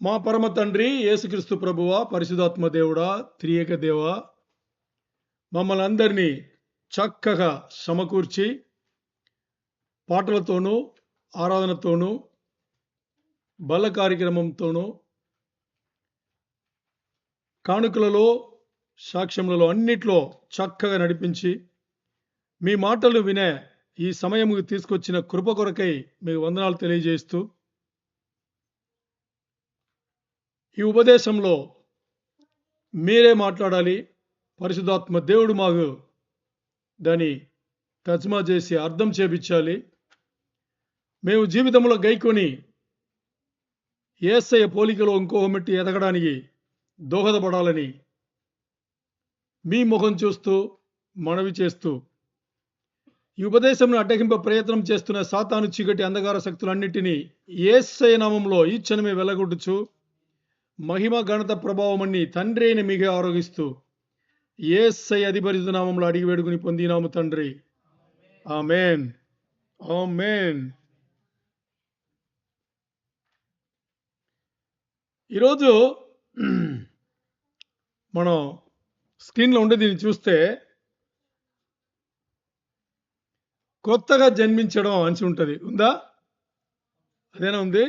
మా పరమ తండ్రి యేసుక్రీస్తు ప్రభువా, పరిశుధాత్మ దేవుడా, త్రియేక దేవా, మమ్మల్ని అందరినీ చక్కగా సమకూర్చి పాటలతోనూ, ఆరాధనతోనూ, బల్ల కార్యక్రమంతోనూ, కానుకలలో, సాక్ష్యములలో అన్నిట్లో చక్కగా నడిపించి మీ మాటలు వినే ఈ సమయముకు తీసుకొచ్చిన కృప కొరకై మీకు వందనాలు తెలియజేస్తూ, ఈ ఉపదేశంలో మీరే మాట్లాడాలి. పరిశుద్ధాత్మ దేవుడు మాకు దాన్ని తర్జుమా చేసి అర్థం చేపించాలి. మేము జీవితంలో గైకొని యేసయ్య పోలికలో ఇంకో మెట్టు ఎదగడానికి దోహదపడాలని మీ ముఖం చూస్తూ మనవి చేస్తూ, ఈ ఉపదేశంను అడ్డగింప ప్రయత్నం చేస్తున్న సాతాను చీకటి అంధకార శక్తులన్నిటినీ యేసయ్య నామంలో ఈ క్షణమే వెలగొట్టుచు, మహిమ ఘనత ప్రభావమన్ని తండ్రి అయిన మీకే ఆరోగిస్తూ యేసయ్య అధిపరిత నామంలో అడిగి వేడుకుని పొందినాము తండ్రి. ఆమేన్, ఆమేన్. ఈరోజు మనం స్క్రీన్లో ఉండే దీన్ని చూస్తే కొత్తగా జన్మించడం అని ఉంటుంది. ఉందా? అదేనా ఉంది?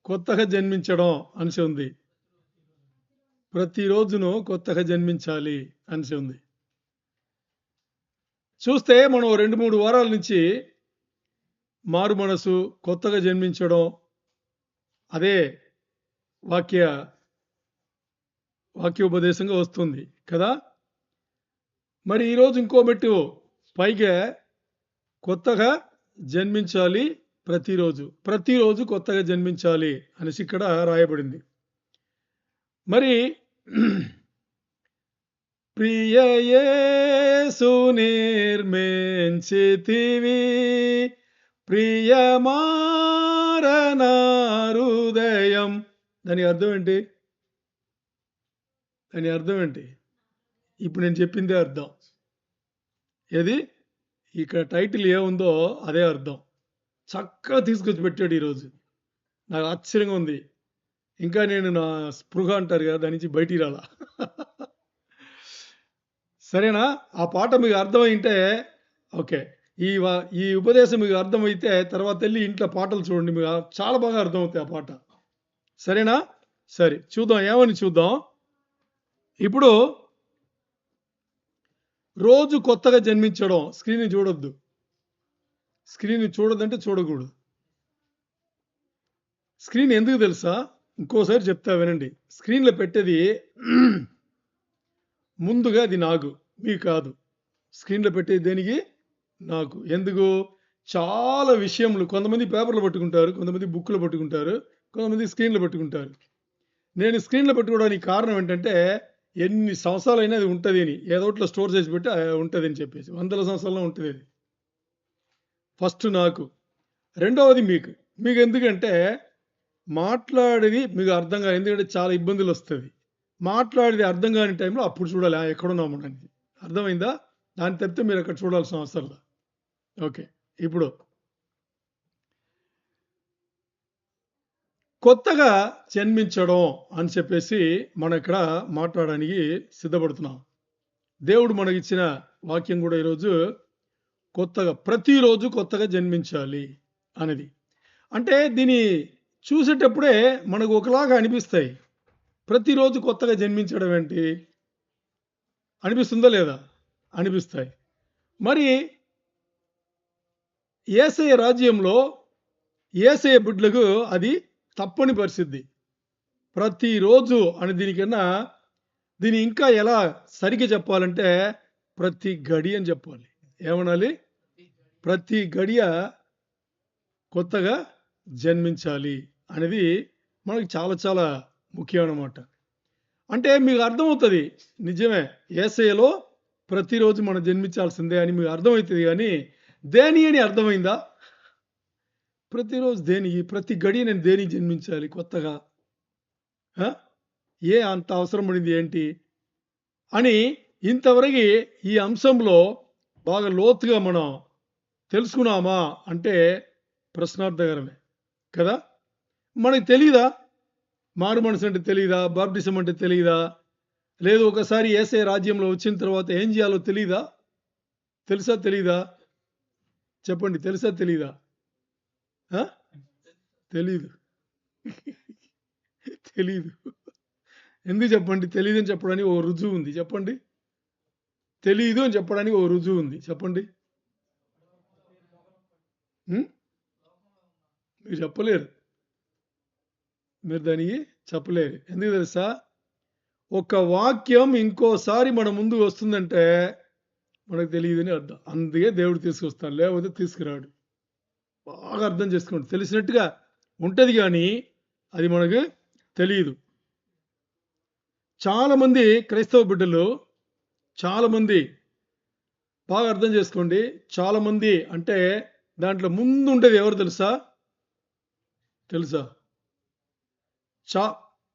కొత్తగా జన్మించడం అని ఉంది. ప్రతిరోజును కొత్తగా జన్మించాలి అని ఉంది. చూస్తే మనం 2-3 వారాల నుంచి మారు మనసు, కొత్తగా జన్మించడం, అదే వాక్యోపదేశంగా వస్తుంది కదా. మరి ఈరోజు ఇంకో మెట్టు పైగా కొత్తగా జన్మించాలి, ప్రతిరోజు కొత్తగా జన్మించాలి అనేసి ఇక్కడ రాయబడింది. మరి ప్రియ యేసు నిర్మించితివి ప్రియమారణ హృదయం. దాని అర్థం ఏంటి? ఇప్పుడు నేను చెప్పిందే అర్థం. ఏది ఇక్కడ టైటిల్ ఏముందో అదే అర్థం. చక్కగా తీసుకొచ్చి పెట్టాడు ఈరోజు. నాకు ఆశ్చర్యంగా ఉంది. ఇంకా నేను నా స్పృహ అంటారు కదా, దాని నుంచి బయటికి రాలా. సరేనా? ఆ పాట మీకు అర్థమైంటే ఓకే. ఈ ఉపదేశం మీకు అర్థమైతే తర్వాత వెళ్ళి ఇంట్లో పాటలు చూడండి, మీకు చాలా బాగా అర్థమవుతాయి ఆ పాట. సరేనా? సరే, చూద్దాం ఏమని చూద్దాం. ఇప్పుడు రోజు కొత్తగా జన్మించడం. స్క్రీన్ చూడొద్దు. స్క్రీన్ చూడొద్దంటే చూడకూడదు. స్క్రీన్ ఎందుకు తెలుసా? ఇంకోసారి చెప్తా వినండి. స్క్రీన్లో పెట్టేది ముందుగా అది నాకు, మీకు కాదు. స్క్రీన్లో పెట్టేది దేనికి? నాకు. ఎందుకు? చాలా విషయములు కొంతమంది పేపర్లో పట్టుకుంటారు, కొంతమంది బుక్లో పట్టుకుంటారు, కొంతమంది స్క్రీన్లో పట్టుకుంటారు. నేను స్క్రీన్లో పెట్టుకోవడానికి కారణం ఏంటంటే, ఎన్ని సంవత్సరాలైనా అది ఉంటుంది అని, ఏదోట్లో స్టోర్ చేసి పెట్టి ఉంటుంది అని చెప్పేసి 100 సంవత్సరాల్లో ఉంటుంది అది. ఫస్ట్ నాకు, రెండవది మీకు. ఎందుకంటే మాట్లాడేది మీకు అర్థం కాదు, ఎందుకంటే చాలా ఇబ్బందులు వస్తుంది. మాట్లాడేది అర్థం కాని టైంలో అప్పుడు చూడాలి ఎక్కడున్నాము అనేది. అర్థమైందా? దాన్ని తప్పితే మీరు అక్కడ చూడాల్సిన అవసరం లేదు. ఓకే. ఇప్పుడు కొత్తగా జన్మించడం అని చెప్పేసి మనం ఇక్కడ మాట్లాడడానికి సిద్ధపడుతున్నాం. దేవుడు మనకిచ్చిన వాక్యం కూడా ఈరోజు ప్రతిరోజు కొత్తగా జన్మించాలి అనేది. అంటే దీన్ని చూసేటప్పుడే మనకు ఒకలాగా అనిపిస్తాయి. ప్రతిరోజు కొత్తగా జన్మించడం ఏంటి అనిపిస్తుందా లేదా? అనిపిస్తాయి. మరి యేసయ్య రాజ్యంలో యేసయ్య బిడ్డలకు అది తప్పని పరిస్థితి. ప్రతిరోజు అని దీన్ని ఇంకా ఎలా సరిగ్గా చెప్పాలంటే ప్రతి గడి అని చెప్పాలి. ఏమనాలి? ప్రతి గడియ కొత్తగా జన్మించాలి అనేది మనకి చాలా చాలా ముఖ్యం అన్నమాట. అంటే మీకు అర్థమవుతుంది, నిజమే యేసయ్యలో ప్రతిరోజు మనం జన్మించాల్సిందే అని మీకు అర్థమవుతుంది. కానీ దేని అని అర్థమైందా? ప్రతిరోజు దేనికి, ప్రతి గడి నేను దేనికి జన్మించాలి కొత్తగా? అంత అవసరం పడింది ఏంటి అని ఇంతవరకు ఈ అంశంలో బాగా లోతుగా మనం తెలుసుకున్నామా అంటే ప్రశ్నార్థకరమే కదా. మనకు తెలీదా? మారు మనసు అంటే తెలియదా? బాప్టిజం అంటే తెలియదా? లేదు ఒకసారి యేసయ్య రాజ్యంలో వచ్చిన తర్వాత ఏం చేయాలో తెలీదా? తెలుసా తెలీదా? చెప్పండి, తెలుసా తెలీదా? ఆ? తెలీదు. తెలీదు. ఎందుకు చెప్పండి? తెలీదని చెప్పడానికి ఓ రుజువు ఉంది. చెప్పండి. తెలీదు అని చెప్పడానికి ఓ రుజువు ఉంది. చెప్పండి. హ్మ్? మీరు చెప్పలేరు. మీరు దానికి చెప్పలేరు. ఎందుకు తెలుసా? ఒక వాక్యం ఇంకోసారి మన ముందుకు వస్తుందంటే మనకు తెలియదని అర్థం. అందుకే దేవుడు తీసుకొస్తాడు. లేకపోతే తీసుకురాడు. బాగా అర్థం చేసుకోండి. తెలిసినట్టుగా ఉంటది గానీ, అది మనకు తెలీదు. చాలామంది క్రైస్తవ బిడ్డలు, చాలామంది బాగా అర్థం చేసుకోండి. చాలామంది అంటే దాంట్లో ముందుండేది ఎవరు తెలుసా? తెలుసా? చా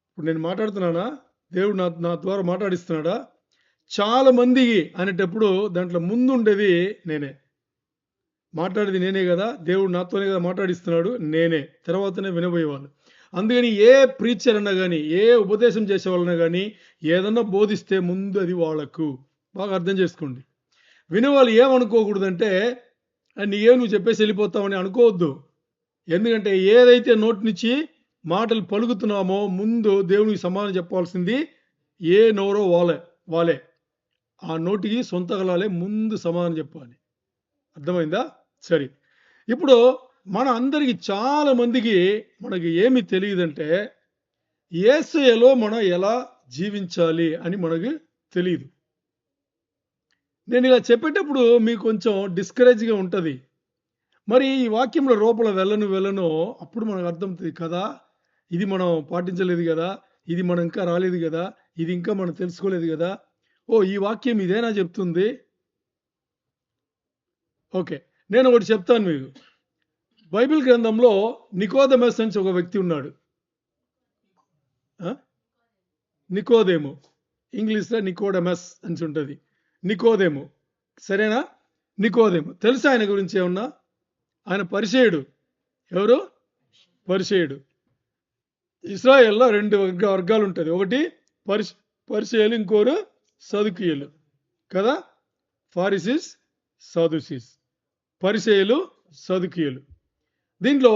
ఇప్పుడు నేను మాట్లాడుతున్నానా? దేవుడు నా నా ద్వారా మాట్లాడిస్తున్నాడా? చాలామంది అనేటప్పుడు దాంట్లో ముందుండేది నేనే. మాట్లాడేది నేనే గదా! దేవుడు నాతోనే గదా మాట్లాడిస్తున్నాడు. నేనే. తర్వాతనే వినబోయేవాళ్ళు. అందుకని ఏ ప్రీచర్ అన్నా గాని, ఏ ఉపదేశం చేసేవాళ్ళన్నా గాని, ఏదన్నా బోధిస్తే ముందు అది వాళ్ళకు. బాగా అర్థం చేసుకోండి. వినేవాళ్ళు ఏమనుకోకూడదంటే, నీకేం నువ్వు చెప్పేసి ఎళ్ళిపోతావని అనుకోవద్దు. ఎందుకంటే ఏదైతే నోటి నుంచి మాటలు పలుకుతున్నామో ముందు దేవునికి సమాధానం చెప్పాల్సింది ఏ నోరో వాళ్ళే. ఆ నోటికి సొంతగలాలే ముందు సమాధానం చెప్పాలి. అర్థమైందా? సరే. ఇప్పుడు మన అందరికి చాలా మందికి మనకి ఏమి తెలీదంటే, యేసయ్యలో మనం ఎలా జీవించాలి అని మనకు తెలీదు. నేనిలా చెప్పేటప్పుడు మీకు కొంచెం డిస్కరేజ్‌గా ఉంటది. మరి ఈ వాక్యంలో లోపల వెళ్ళను అప్పుడు మనకు అర్థమవుతది కదా! ఇది మనం పాటించలేదు గదా! ఇది మనం ఇంకా రాలేదు గదా! ఇది ఇంకా మనం తెలుసుకోలేదు గదా! ఓహ్! ఈ వాక్యం ఇదేనా చెప్తుంది? ఓకే. నేనొకటి చెప్తాను మీకు. బైబిల్ గ్రంథంలో నికోదెమస్ అని ఒక వ్యక్తి ఉన్నాడు. ఆ? నికోదేము. ఇంగ్లీష్‌లో నికోడెమస్ అనేసుంటది. నికోదేము. సరేనా? నికోదేము. తెలుసా ఆయన గురించి ఏమన్నా? ఆయన పరిసయ్యుడు. ఎవరు? పరిసయ్యుడు. ఇశ్రాయేల్‌లో 2 వర్గాలుంటది. ఒకటి పరిస్ పరిసయ్యులు, ఇంకోరు సదుకీయులు. కదా! ఫారిసీస్, సదుసీస్. పరిసయ్యులు, సదుకీయులు. దీంట్లో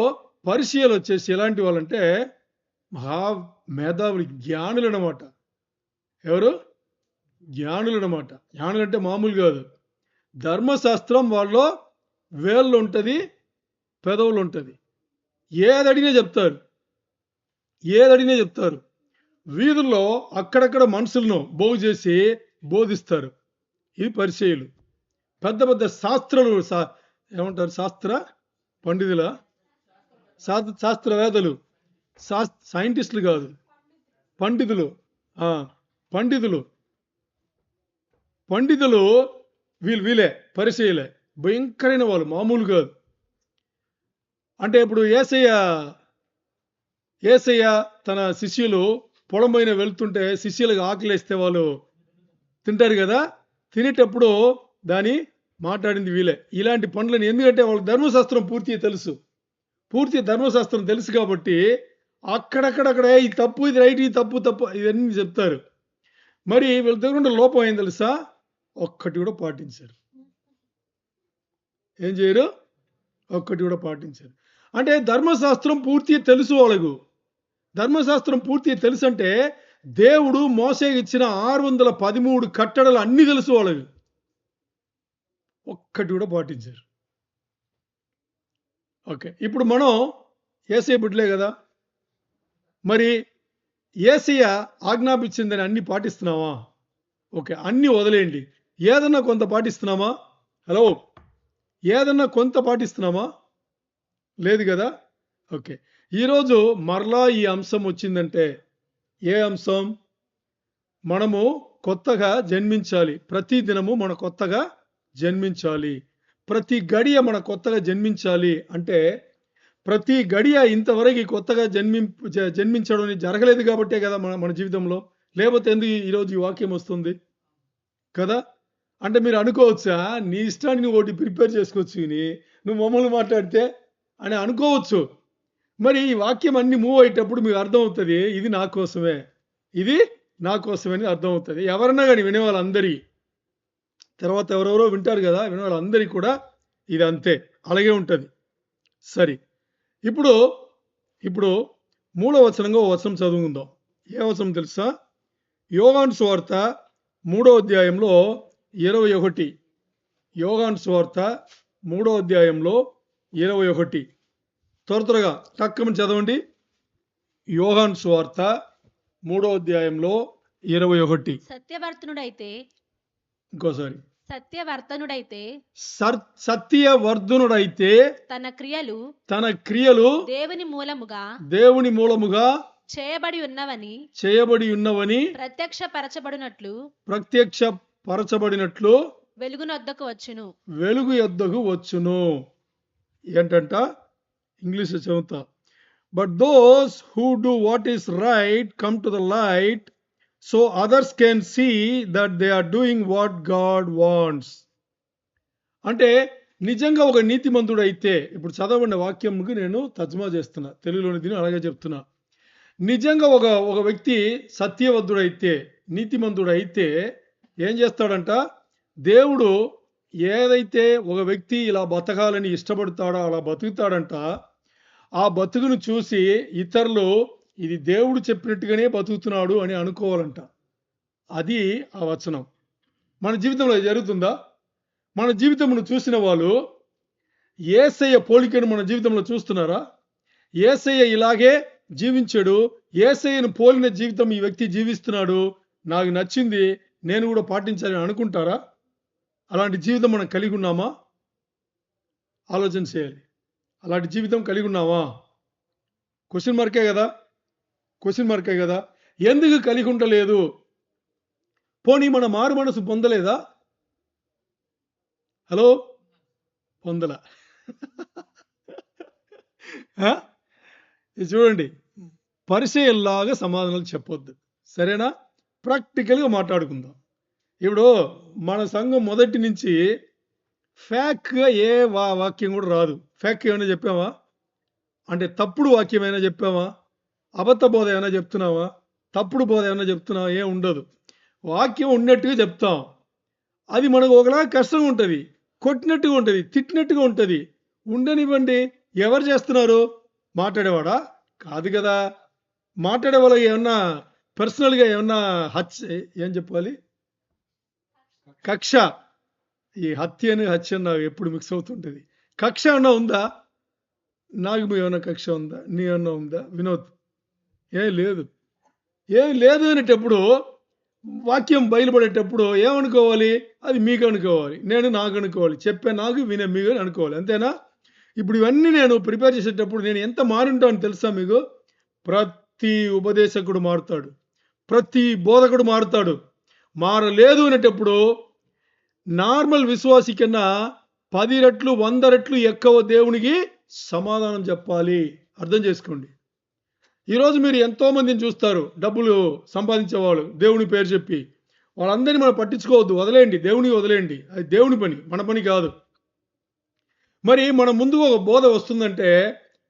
పరిసయ్యులొచ్చేసి ఎలాంటి వాళ్ళంటే మహా మేధావులు, జ్ఞానులనమాట. ఎవరు? జ్ఞానులనమాట. జ్ఞానులంటే మామూలు గాదు. ధర్మశాస్త్రం వాళ్ళలో వేళ్ళు ఉంటది, పెదవులు ఉంటది. ఏదడిగినా జెప్తారు. ఏదడిగినా జెప్తారు. వీధుల్లో అక్కడక్కడ మనుషులను బాగు జేసి బోధిస్తారు. ఈ పరిచయులు. పెద్ద పెద్ద శాస్త్రులు ఏమంటారు? శాస్త్ర పండితులా? శాస్త్రవేత్తలు. సైంటిస్టులు గాదు. పండితులు. ఆ! పండితులు. పండితులు వీళ్ళే పరిచయులే. భయంకరైన వాళ్ళు మామూలు గాదు. అంటే ఇప్పుడు యేసయ్య తన శిష్యులు పొలం పైన వెళ్తుంటే శిష్యులకు ఆకలేస్తే వాళ్ళు తింటారు గదా! తినేటప్పుడు దాన్ని మాట్లాడింది వీళ్ళే. ఇలాంటి పనులని ఎందుకంటే వాళ్ళకి ధర్మశాస్త్రం పూర్తిగా తెలుసు. పూర్తి ధర్మశాస్త్రం తెలుసు కాబట్టి అక్కడక్కడక్కడ ఇది తప్పు, ఇది రైట్, ఇది తప్పు, తప్పు ఇవన్నీ చెప్తారు. మరి వీళ్ళ దగ్గర ఉన్న లోపం ఏం తెలుసా? ఒక్కటి కూడా పాటించరు. ఏం చేయరు? ఒక్కటి కూడా పాటించరు. అంటే ధర్మశాస్త్రం పూర్తిగా తెలుసు వాళ్ళకు. ధర్మశాస్త్రం పూర్తిగా తెలుసంటే దేవుడు మోషేకి ఇచ్చిన 613 కట్టడలు అన్నీ తెలుసు వాళ్ళకి. ఒక్కటి కూడా పాటించరు. ఓకే. ఇప్పుడు మనం యేసయ్య బిడ్డలే గదా! మరి యేసయ్య ఆజ్ఞాపించిందని అన్నీ పాటిస్తున్నామా? ఓకే. అన్నీ వదిలేయండి. ఏదన్నా కొంత పాటిస్తున్నామా? హలో! ఏదన్నా కొంత పాటిస్తున్నామా? లేదు గదా! ఓకే. ఈరోజు మరలా ఈ అంశం వచ్చిందంటే ఏ అంశం? మనము కొత్తగా జన్మించాలి. ప్రతి దినము మనం కొత్తగా జన్మించాలి. ప్రతి గడియ మనం కొత్తగా జన్మించాలి అంటే, ప్రతి గడియ ఇంతవరకు కొత్తగా జన్మించడం అనేది జరగలేదు కాబట్టే కదా మన మన జీవితంలో. లేపోతే ఎందుకు ఈరోజు ఈ వాక్యం వస్తుంది? కదా! అంటే మీరు అనుకోవచ్చా? నీ ఇష్టానికి నువ్వు ఒకటి ప్రిపేర్ చేసుకోవచ్చు గాని, నువ్వు మమ్మల్ని మాట్లాడితే అని అనుకోవచ్చు. మరి ఈ వాక్యం అన్ని మూవ్ అయ్యేటప్పుడు మీకు అర్థమవుతుంది ఇది నా కోసమే, ఇది నా కోసమే అని అర్థమవుతుంది. ఎవరన్నా కానీ వినే వాళ్ళందరి తర్వాత ఎవరెవరో వింటారు కదా, వినే వాళ్ళందరికీ కూడా ఇది అంతే, అలాగే ఉంటుంది. సరే, ఇప్పుడు ఇప్పుడు మూడో వచనంగా ఓ వచనం చదువుకుందాం. ఏ వచనం తెలుసా? యోహాను సువార్త 3వ అధ్యాయంలో 21. యోహాను సువార్త 3వ అధ్యాయంలో 21. త్వరగా టక్కమని చదవండి. యోహాను సువార్త 3వ అధ్యాయంలో 21. ఇంకోసారి. సత్యవర్ధనుడైతే తన క్రియలు దేవుని మూలముగా చేయబడి ఉన్నవని ప్రత్యక్షపరచబడినట్లు వెలుగు యొద్దకు వచ్చును. ఏంటంట? ఇంగ్లీష్ చదువుతా. But those who do what is right come to the light, so others can see that they are doing what God wants. అంటే నిజంగా ఒక నీతిమంతుడు అయితే, ఇప్పుడు చదవబడిన వాక్యంకి నేను తర్జుమా చేస్తున్నా, తెలుగులోని దీన్ని అలాగే చెప్తున్నా. నిజంగా ఒక వ్యక్తి సత్యవంతుడైతే, నీతిమంతుడైతే ఏం చేస్తాడంట? దేవుడు ఏదైతే ఒక వ్యక్తి ఇలా బతకాలని ఇష్టపడతాడో అలా బతుకుతాడంట. ఆ బతుకును చూసి ఇతరులు ఇది దేవుడు చెప్పినట్టుగానే బతుకుతున్నాడు అని అనుకోవాలంట. అది ఆ వచనం. మన జీవితంలో జరుగుతుందా? మన జీవితంలో చూసిన వాళ్ళు యేసయ్య పోలికను మన జీవితంలో చూస్తున్నారా? యేసయ్య ఇలాగే జీవించాడు, యేసయ్యను పోలిన జీవితం ఈ వ్యక్తి జీవిస్తున్నాడు, నాకు నచ్చింది, నేను కూడా పాటించాలని అనుకుంటారా? అలాంటి జీవితం మనం కలిగి ఉన్నామా? ఆలోచన చేయాలి. అలాంటి జీవితం కలిగి ఉన్నావా? క్వశ్చన్ మార్కే కదా. ఎందుకు కలిగి ఉండలేదు? పోనీ మన మారు మనసు పొందలేదా? హలో, పొందలా. ఇది చూడండి, పరిచయంలాగా సమాధానాలు చెప్పొద్దు, సరేనా? ప్రాక్టికల్గా మాట్లాడుకుందాం. ఇప్పుడు మన సంఘం మొదటి నుంచి ఫ్యాక్గా ఏ వాక్యం కూడా రాదు. ఫ్యాక్ ఏమైనా చెప్పావా? అంటే తప్పుడు వాక్యం ఏమైనా చెప్పావా? అబద్ధ బోధ ఏమైనా చెప్తున్నావా? తప్పుడు బోధ ఏమైనా చెప్తున్నావా? ఏం ఉండదు. వాక్యం ఉన్నట్టుగా చెప్తాం. అది మనకు ఒకలా కష్టంగా ఉంటుంది, కొట్టినట్టుగా ఉంటుంది, తిట్టినట్టుగా ఉంటుంది. ఉండనివ్వండి. ఎవరు చేస్తున్నారు? మాట్లాడేవాడా? కాదు కదా. మాట్లాడే వాళ్ళకి ఏమన్నా పర్సనల్గా ఏమన్నా ఏం చెప్పాలి? కక్ష. ఈ హత్య నాకు ఎప్పుడు మిక్స్ అవుతుంటుంది. కక్ష ఏమన్నా ఉందా? నాకు ఏమన్నా కక్ష ఉందా? నీ ఏమన్నా ఉందా వినోద్? ఏం లేదు అనేటప్పుడు, వాక్యం బయలుపడేటప్పుడు ఏమనుకోవాలి? అది మీకు అనుకోవాలి, నేను నాకు అనుకోవాలి, చెప్పే నాకు, వినే మీకు అనుకోవాలి, అంతేనా? ఇప్పుడు ఇవన్నీ నేను ప్రిపేర్ చేసేటప్పుడు నేను ఎంత మారుంటాను తెలుసా మీకు? ప్రతి ఉపదేశకుడు మారుతాడు, ప్రతి బోధకుడు మారుతాడు. మారలేదు అనేటప్పుడు నార్మల్ విశ్వాసి కన్నా 10 రెట్లు 100 రెట్లు ఎక్కువ దేవునికి సమాధానం చెప్పాలి. అర్థం చేసుకోండి. ఈరోజు మీరు ఎంతో మందిని చూస్తారు, డబ్బులు సంపాదించేవాళ్ళు, దేవుని పేరు చెప్పి. వాళ్ళందరినీ మనం పట్టించుకోవద్దు, వదిలేయండి, దేవునికి వదిలేయండి. అది దేవుని పని, మన పని కాదు. మరి మన ముందుకు ఒక బోధ వస్తుందంటే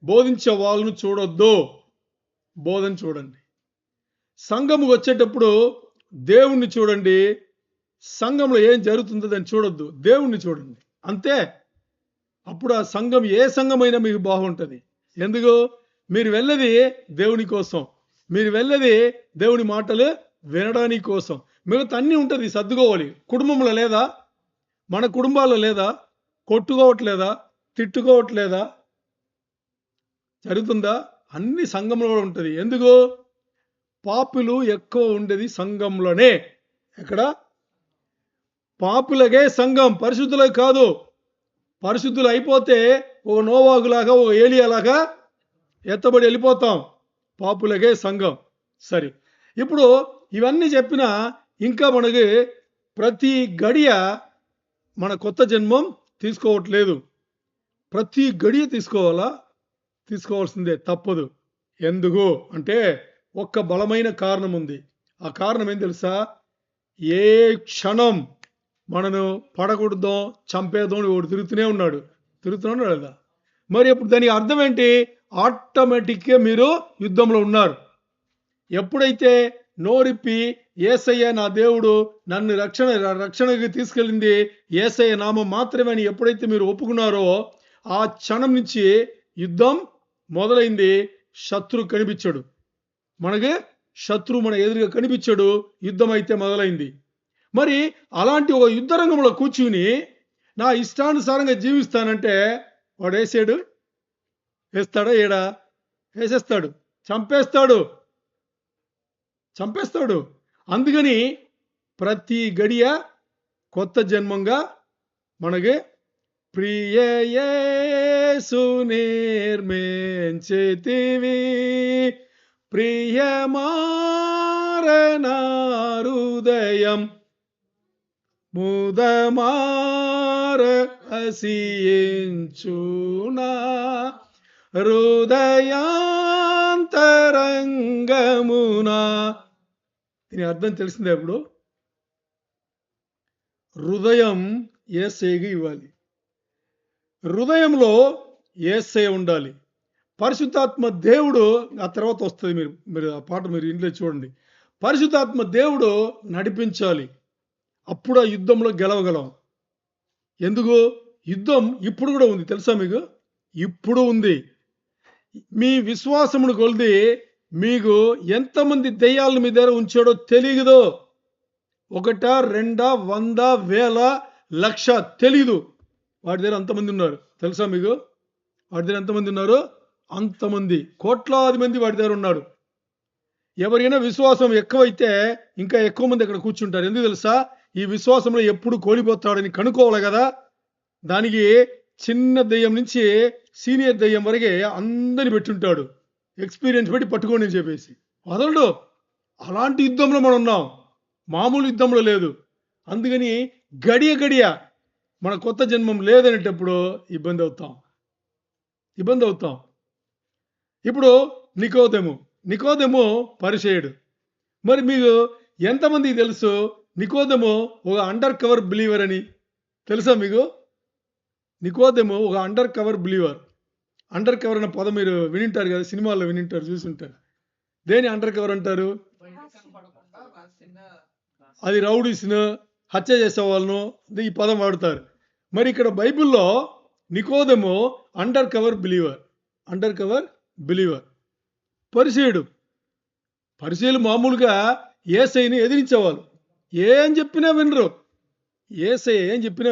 బోధించే వాళ్ళను చూడొద్దు, బోధన చూడండి. సంఘముకు వచ్చేటప్పుడు దేవుణ్ణి చూడండి, సంఘంలో ఏం జరుగుతుందో దాన్ని చూడొద్దు, దేవుణ్ణి చూడండి, అంతే. అప్పుడు ఆ సంఘం ఏ సంఘమైనా మీకు బాగుంటుంది. ఎందుకు? మీరు వెళ్ళేది దేవుని కోసం, మీరు వెళ్ళేది దేవుని మాటలు వినడానికి కోసం. మిగతా అన్నీ ఉంటుంది, సర్దుకోవాలి. కుటుంబంలో లేదా? మన కుటుంబాల్లో లేదా? కొట్టుకోవట్లేదా? తిట్టుకోవట్లేదా? జరుగుతుందా? అన్ని సంఘంలో కూడా ఉంటుంది. ఎందుకు? పాపులు ఎక్కువ ఉండేది సంఘంలోనే. ఎక్కడ? పాపులకే సంఘం, పరిశుద్ధులకు కాదు. పరిశుద్ధులు అయిపోతే ఒక నోవాగులాగా, ఒక ఏలియాలాగా ఎత్తబడి వెళ్ళిపోతాం. పాపులకే సంఘం. సరే, ఇప్పుడు ఇవన్నీ చెప్పినా ఇంకా మనకి ప్రతి గడియ మన కొత్త జన్మం తీసుకోవట్లేదు. ప్రతి గడియ తీసుకోవాల్సిందే, తప్పదు. ఎందుకు అంటే ఒక్క బలమైన కారణం ఉంది. ఆ కారణం ఏం తెలుసా? ఏ క్షణం మనను పడకూడదో, చంపేదో ఒకటి తిరుగుతున్నాడు లేదా? మరి ఇప్పుడు దానికి అర్థం ఏంటి? ఆటోమేటిక్గా మీరు యుద్ధంలో ఉన్నారు. ఎప్పుడైతే నోరిప్పి యేసయ్య నా దేవుడు, నన్ను రక్షణకి తీసుకెళ్ళింది యేసయ్య నామం మాత్రమే అని ఎప్పుడైతే మీరు ఒప్పుకున్నారో, ఆ క్షణం నుంచి యుద్ధం మొదలైంది. శత్రు కనిపించడు, మనకి శత్రువు మన ఎదురుగా కనిపించడు, యుద్ధం అయితే మొదలైంది. మరి అలాంటి ఒక యుద్ధ రంగంలో కూర్చుని నా ఇష్టానుసారంగా జీవిస్తానంటే వాడు వేసాడు, వేస్తాడా? ఏడా వేసేస్తాడు, చంపేస్తాడు. అందుకని ప్రతి గడియ కొత్త జన్మంగా మనకి ప్రియ యేసు నిర్మించితివి, ప్రియమారణ హృదయం ముదమార హసించునా హృదయాంతరంగమునా. దీని అర్థం తెలిసిందే. ఇప్పుడు హృదయం యేసయ్యకి ఇవ్వాలి, హృదయంలో యేసయ్య ఉండాలి. పరిశుద్ధాత్మ దేవుడు ఆ తర్వాత వస్తుంది. మీరు ఆ పాట మీరు ఇంట్లో చూడండి. పరిశుద్ధాత్మ దేవుడు నడిపించాలి, అప్పుడు ఆ యుద్ధంలో గెలవగలం. ఎందుకు? యుద్ధం ఇప్పుడు కూడా ఉంది, తెలుసా మీకు? ఇప్పుడు ఉంది. మీ విశ్వాసమును కొలిది మీకు ఎంతమంది దెయ్యాలను మీ దగ్గర ఉంచాడో తెలియదు. 1, 2, 100, 1000, 1,00,000 తెలీదు. వాడి దగ్గర అంతమంది ఉన్నారు, తెలుసా మీకు? వాడి దగ్గర ఎంతమంది ఉన్నారు? అంతమంది, కోట్లాది మంది వాడి దగ్గర ఉన్నారు. ఎవరైనా విశ్వాసం ఎక్కువైతే ఇంకా ఎక్కువ మంది అక్కడ కూర్చుంటారు. ఎందుకు తెలుసా? ఈ విశ్వాసంలో ఎప్పుడు కోల్పోతాడని కనుక్కోవాలి కదా. దానికి చిన్న దెయ్యం నుంచి సీనియర్ దెయ్యం వరకే అందరిని పెట్టుంటాడు, ఎక్స్పీరియన్స్ పెట్టి పట్టుకోండి అని చెప్పేసి వదలడు. అలాంటి యుద్ధంలో మనం ఉన్నాం, మామూలు యుద్ధంలో లేదు. అందుకని గడియ మన కొత్త జన్మం లేదనేటప్పుడు ఇబ్బంది అవుతాం. ఇప్పుడు నికోదేము పరిచయుడు. మరి మీకు ఎంతమందికి తెలుసు నికోదేము ఒక అండర్ కవర్ బిలీవర్ అని? తెలుసా మీకు? నికోదేము ఒక under cover believer. Under cover అన్న పదం మీరు వినింటారు కదా, సినిమాల్లో వినింటారు, చూసుంటారు. దేని అండర్ కవర్ అంటారు? అది రౌడీస్ను, హత్య చేసే వాళ్ళను ఈ పదం వాడతారు. మరి ఇక్కడ బైబిల్లో నికోదేము అండర్ కవర్ బిలీవర్, పరిసయ్యులు మామూలుగా యేసయ్యని ఎదిరించేవాళ్ళు. ఏం చెప్పినా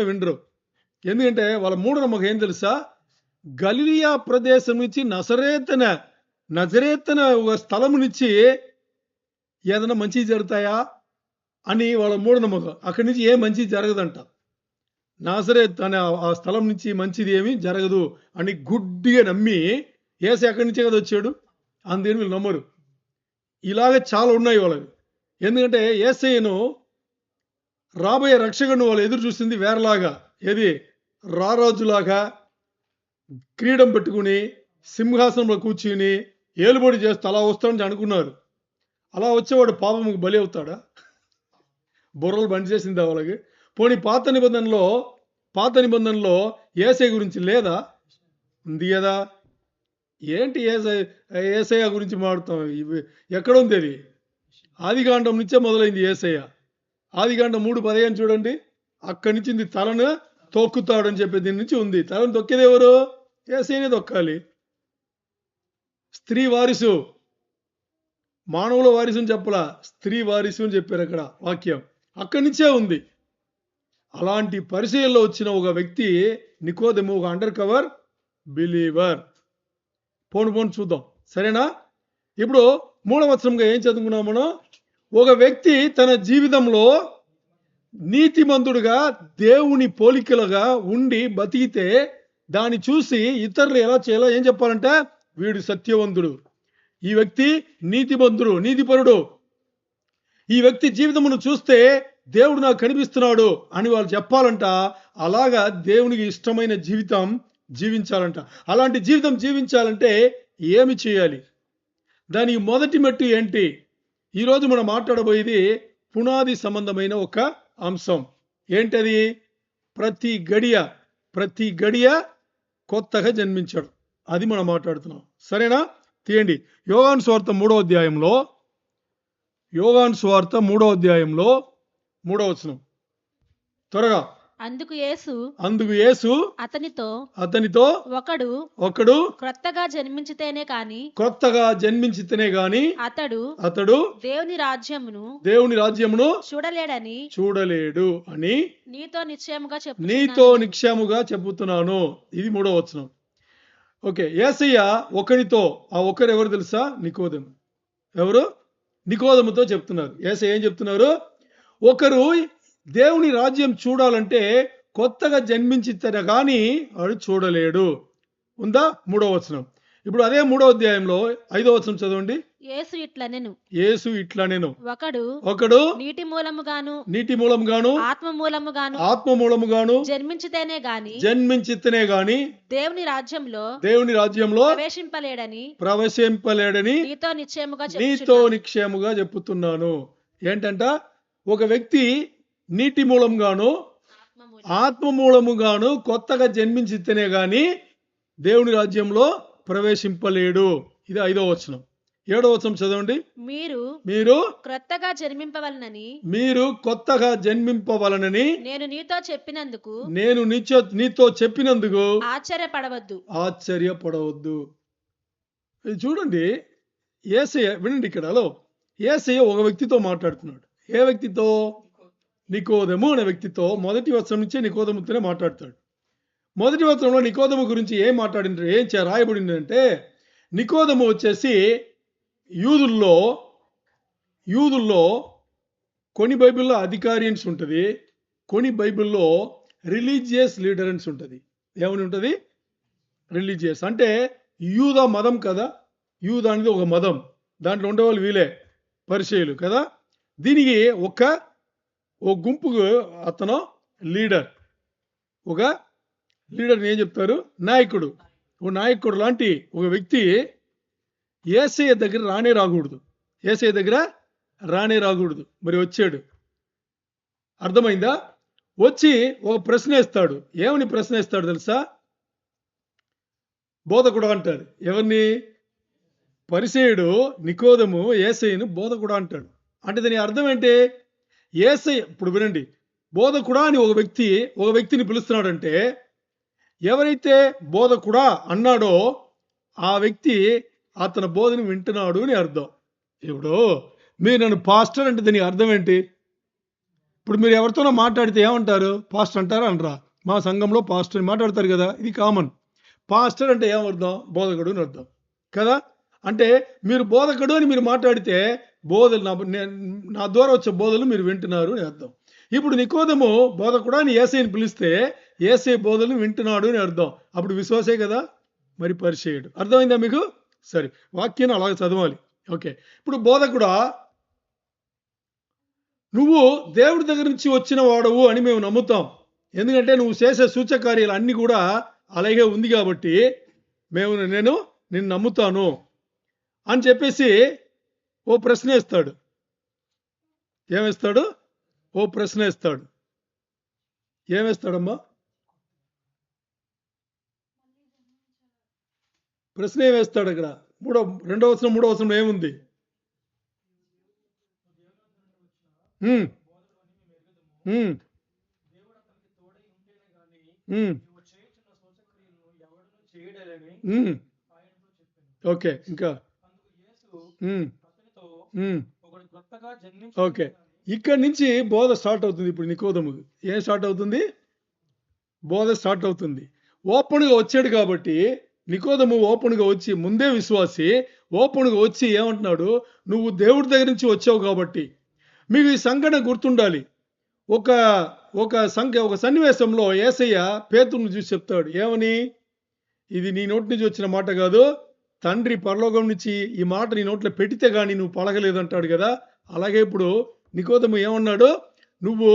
వినరు, ఎందుకంటే వాళ్ళ మూఢనమ్మకం ఏం తెలుసా? గలిలియా ప్రదేశం నుంచి నజరేతన ఒక స్థలం నుంచి ఏదైనా మంచి జరుగుతాయా అని వాళ్ళ మూఢనమ్మకం. అక్కడి నుంచి ఏ మంచి జరగదంట. నాజరేత్ అనే ఆ స్థలం నుంచి మంచిది ఏమీ జరగదు అని గుడ్డిగా నమ్మి యేసయ్య అక్కడి నుంచే కదా వచ్చాడు. అందుకని వీళ్ళు నమ్మరు. ఇలాగ చాలా ఉన్నాయి వాళ్ళకి. ఎందుకంటే యేసయ్యను రాబోయే రక్షకుడిని వాళ్ళు ఎదురు చూసింది వేరేలాగా. ఏది? రారాజులాగా క్రీడం పెట్టుకుని సింహాసనంలో కూర్చుని ఏలుబడి చేస్తూ అలా వస్తాడని అనుకున్నారు. అలా వచ్చేవాడు పాపముకు బలి అవుతాడా? బుర్రలు బండి చేసిందా వాళ్ళకి? పోనీ పాత నిబంధనలో యేసయ్య గురించి లేదా? ఉంది కదా. ఏంటి యేసయ్య గురించి మాట్లాడతాం? ఎక్కడ ఉంది అది? ఆదికాండం నుంచే మొదలైంది యేసయ్య. ఆదికాండం 3:15 చూడండి. అక్కడి నుంచి తలను తొక్కుతాడని చెప్పి దీని నుంచి ఉంది. తలను తొక్కేది ఎవరు? యేసయ్యనే తొక్కాలి. స్త్రీ వారిసు, మానవుల వారిసు అని చెప్పలా, స్త్రీ వారిసు అని చెప్పారు అక్కడ వాక్యం. అక్కడి నుంచే ఉంది. అలాంటి పరిచయంలో వచ్చిన ఒక వ్యక్తి నికోదేము, ఒక అండర్ కవర్ బిలీవర్. పోను చూద్దాం, సరేనా? ఇప్పుడు 3వ వచనంగా ఏం చదువుకున్నాం మనం? ఒక వ్యక్తి తన జీవితంలో నీతిమంతుడుగా దేవుని పోలికలుగా ఉండి బతికితే దాన్ని చూసి ఇతరులు ఎలా చేయాలో ఏం చెప్పాలంటే, వీడు సత్యవంతుడు, ఈ వ్యక్తి నీతిపరుడు, ఈ వ్యక్తి జీవితమును చూస్తే దేవుడు నాకు కనిపిస్తున్నాడు అని వాళ్ళు చెప్పాలంట. అలాగా దేవునికి ఇష్టమైన జీవితం జీవించాలంట. అలాంటి జీవితం జీవించాలంటే ఏమి చేయాలి? దానికి మొదటి మెట్టు ఏంటి? ఈరోజు మనం మాట్లాడబోయేది పునాది సంబంధమైన ఒక అంశం. ఏంటది? ప్రతి గడియ కొత్తగా జన్మించడం. అది మనం మాట్లాడుతున్నాం. సరేనా? తీయండి. యోహాను సువార్త 3వ అధ్యాయంలో, యోహాను సువార్త 3వ అధ్యాయంలో 3వ వచనం. త్వరగా. అందుకు యేసు అతనితో ఒకడు క్రొత్తగా జన్మించితేనే గాని అతడు దేవుని రాజ్యమును చూడలేడు అని నీతో నిశ్చయముగా చెబుతున్నాను. ఇది 3వ వచనం. ఓకే. యేసయ్య ఒకనితో, ఆ ఒకరు ఎవరు తెలుసా? నికోదెము. ఎవరు? నికోదెముతో చెప్తున్నారు. యేసయ్య ఏం చెప్తున్నారు? ఒకరు దేవుని రాజ్యం చూడాలంటే కొత్తగా జన్మించితేనే కానీ వాడు చూడలేడు. ఉందా? 3వ వచనం. ఇప్పుడు అదే 3వ అధ్యాయంలో 5వ వచనం చదవండి. యేసు ఇట్లనెను ఒకడు నీటి మూలముగాను ఆత్మ మూలముగాను జన్మించితేనే గాని దేవుని రాజ్యంలో ప్రవేశింపలేడని నీతో నిశ్చయముగా చెప్పుతున్నాను. ఏంటంట? ఒక వ్యక్తి నీటి మూలంగాను ఆత్మ మూలముగాను కొత్తగా జన్మించితేనే గాని దేవుని రాజ్యంలో ప్రవేశింపలేడు. ఇది 5వ వచనం. 7వ వచనం చదవండి. మీరు కొత్తగా జన్మింపవలనని నేను నీతో చెప్పినందుకు ఆశ్చర్యపడవద్దు. ఇది చూడండి. యేసయ్య, వినండి ఇక్కడ. యేసయ్య ఒక వ్యక్తితో మాట్లాడుతున్నాడు. ఏ వ్యక్తితో? నికోదెము అనే వ్యక్తితో. మొదటి వచనం నుంచే నికోదెముతోనే మాట్లాడతాడు. మొదటి వచనంలో నికోదెము గురించి ఏం రాయబడిందంటే, నికోదెము వచ్చేసి యూదుల్లో కొన్ని బైబిల్లో అధికారియన్స్ ఉంటుంది, కొన్ని బైబిల్లో రిలీజియస్ లీడరెన్స్ ఉంటుంది. ఏమని ఉంటుంది? రిలీజియస్ అంటే యూదా మతం కదా. యూదా అనేది ఒక మతం. దాంట్లో ఉండేవాళ్ళు వీలే పరిచయులు కదా. దీనికి ఓ గుంపుకు అతను లీడర్. ఒక లీడర్ని ఏం చెప్తారు? నాయకుడు. ఓ నాయకుడు లాంటి ఒక వ్యక్తి యేసయ్య దగ్గర రానే రాకూడదు. మరి వచ్చాడు. అర్థమైందా? వచ్చి ఒక ప్రశ్న వేస్తాడు. ఏమని ప్రశ్న వేస్తాడు తెలుసా? బోధకుడు అంటాడు. ఎవరిని? పరిసయ్యుడు నికోదెము యేసయ్యను బోధకుడు అంటాడు. అంటే దాని అర్థం ఏంటి? యేసయ్య, ఇప్పుడు వినండి, బోధకుడా అని ఒక వ్యక్తిని పిలుస్తున్నాడంటే, ఎవరైతే బోధకుడా అన్నాడో ఆ వ్యక్తి అతని బోధని వింటున్నాడు అని అర్థం. ఇప్పుడు మీరు నన్ను పాస్టర్ అంటే దీనికి అర్థం ఏంటి? ఇప్పుడు మీరు ఎవరితోనో మాట్లాడితే ఏమంటారు? పాస్టర్ అంటారా అనరా? మా సంఘంలో పాస్టర్ మాట్లాడతారు కదా. ఇది కామన్. పాస్టర్ అంటే ఏమర్థం? బోధకుడు అని అర్థం కదా. అంటే మీరు బోధకుడు అని మీరు మాట్లాడితే బోధలు నా ద్వారా వచ్చే బోధలు మీరు వింటున్నారు అని అర్థం. ఇప్పుడు నికోదెము బోధకుడా అని యేసయ్యని పిలిస్తే యేసయ్య బోధలు వింటున్నాడు అని అర్థం. అప్పుడు విశ్వాసే కదా. మరి పరిచయుడు. అర్థమైందా మీకు? సరే, వాక్యాన్ని అలాగే చదవాలి. ఓకే. ఇప్పుడు బోధకుడా, నువ్వు దేవుడి దగ్గర నుంచి వచ్చిన వాడవు అని మేము నమ్ముతాం. ఎందుకంటే నువ్వు చేసే సూచకార్యాలు అన్నీ కూడా అలాగే ఉంది కాబట్టి నేను నిన్ను నమ్ముతాను అని చెప్పేసి ఓ ప్రశ్న వేస్తాడు. ఏమేస్తాడు? ఓ ప్రశ్న వేస్తాడు. ఏమేస్తాడమ్మా? ప్రశ్న ఏమేస్తాడు అక్కడ? 2వ వచనం 3వ వచనం ఏముంది? ఓకే. ఇంకా ఓకే. ఇక్కడి నుంచి బోధ స్టార్ట్ అవుతుంది. ఇప్పుడు నికోదెముకు ఏం స్టార్ట్ అవుతుంది? బోధ స్టార్ట్ అవుతుంది. ఓపెన్గా వచ్చాడు కాబట్టి నికోదెము ఓపెన్గా వచ్చి, ముందే విశ్వాసి ఓపెన్గా వచ్చి ఏమంటున్నాడు? నువ్వు దేవుడి దగ్గర నుంచి వచ్చావు కాబట్టి. మీకు ఈ సంఘటన గుర్తుండాలి. ఒక సన్నివేశంలో యేసయ్య పేతురుని చూసి చెప్తాడు. ఏమని? ఇది నీ నోటి నుంచి వచ్చిన మాట కాదు, తండ్రి పరలోకం నుంచి ఈ మాట నీ నోట్లో పెడితే కానీ నువ్వు పలకలేదంటాడు కదా. అలాగే ఇప్పుడు నికోదెము ఏమన్నాడు? నువ్వు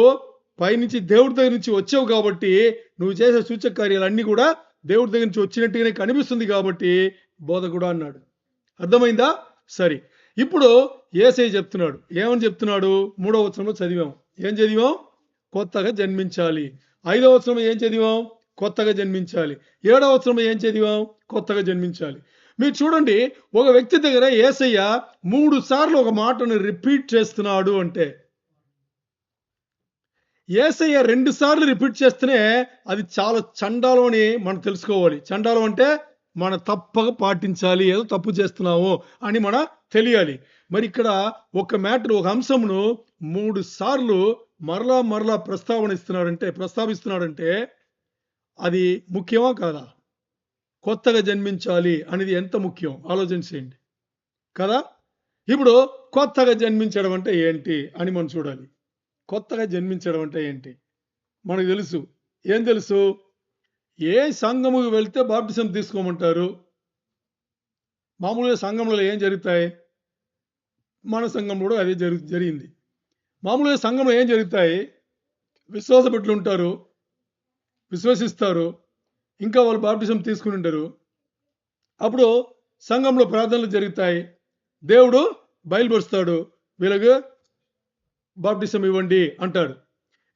పైనుంచి దేవుడి దగ్గర నుంచి వచ్చావు కాబట్టి నువ్వు చేసే సూచక కార్యాలన్నీ కూడా దేవుడి దగ్గర నుంచి వచ్చినట్టుగానే కనిపిస్తుంది కాబట్టి బోధకుడు అన్నాడు. అర్థమైందా? సరే, ఇప్పుడు యేసయ్య చెప్తున్నాడు. ఏమని చెప్తున్నాడు? 3వ వచనంలో చదివాం. ఏం చదివాం? కొత్తగా జన్మించాలి. 5వ వచనంలో ఏం చదివాం? కొత్తగా జన్మించాలి. 7వ వచనం ఏం చదివాం? కొత్తగా జన్మించాలి. మీరు చూడండి, ఒక వ్యక్తి దగ్గర యేసయ్య 3 సార్లు ఒక మాటను రిపీట్ చేస్తున్నాడు అంటే, యేసయ్య 2 సార్లు రిపీట్ చేస్తేనే అది చాలా చండాలం అని మనం తెలుసుకోవాలి. చండాలం అంటే మనం తప్పక పాటించాలి. ఏదో తప్పు చేస్తున్నాము అని మన తెలియాలి. మరి ఇక్కడ ఒక మ్యాటర్, ఒక అంశమును 3 సార్లు మరలా మరలా ప్రస్తావిస్తున్నాడంటే అది ముఖ్యమా కాదా? కొత్తగా జన్మించాలి అనేది ఎంత ముఖ్యం ఆలోచన చేయండి కదా. ఇప్పుడు కొత్తగా జన్మించడం అంటే ఏంటి అని మనం చూడాలి. కొత్తగా జన్మించడం అంటే ఏంటి మనకు తెలుసు. ఏం తెలుసు? ఏ సంఘముకు వెళ్తే బాప్టిజం తీసుకోమంటారు? మామూలుగా సంఘంలో ఏం జరుగుతాయి? మన సంఘంలో కూడా అదే జరిగింది. మామూలుగా సంఘంలో ఏం జరుగుతాయి? విశ్వాస బిడ్డలు ఉంటారు, విశ్వసిస్తారు, ఇంకా వాళ్ళు బాప్టిజం తీసుకుని ఉంటారు. అప్పుడు సంఘంలో ప్రార్థనలు జరుగుతాయి, దేవుడు బయలుపరుస్తాడు, వీళ్ళకి బాప్టిజం ఇవ్వండి అంటాడు.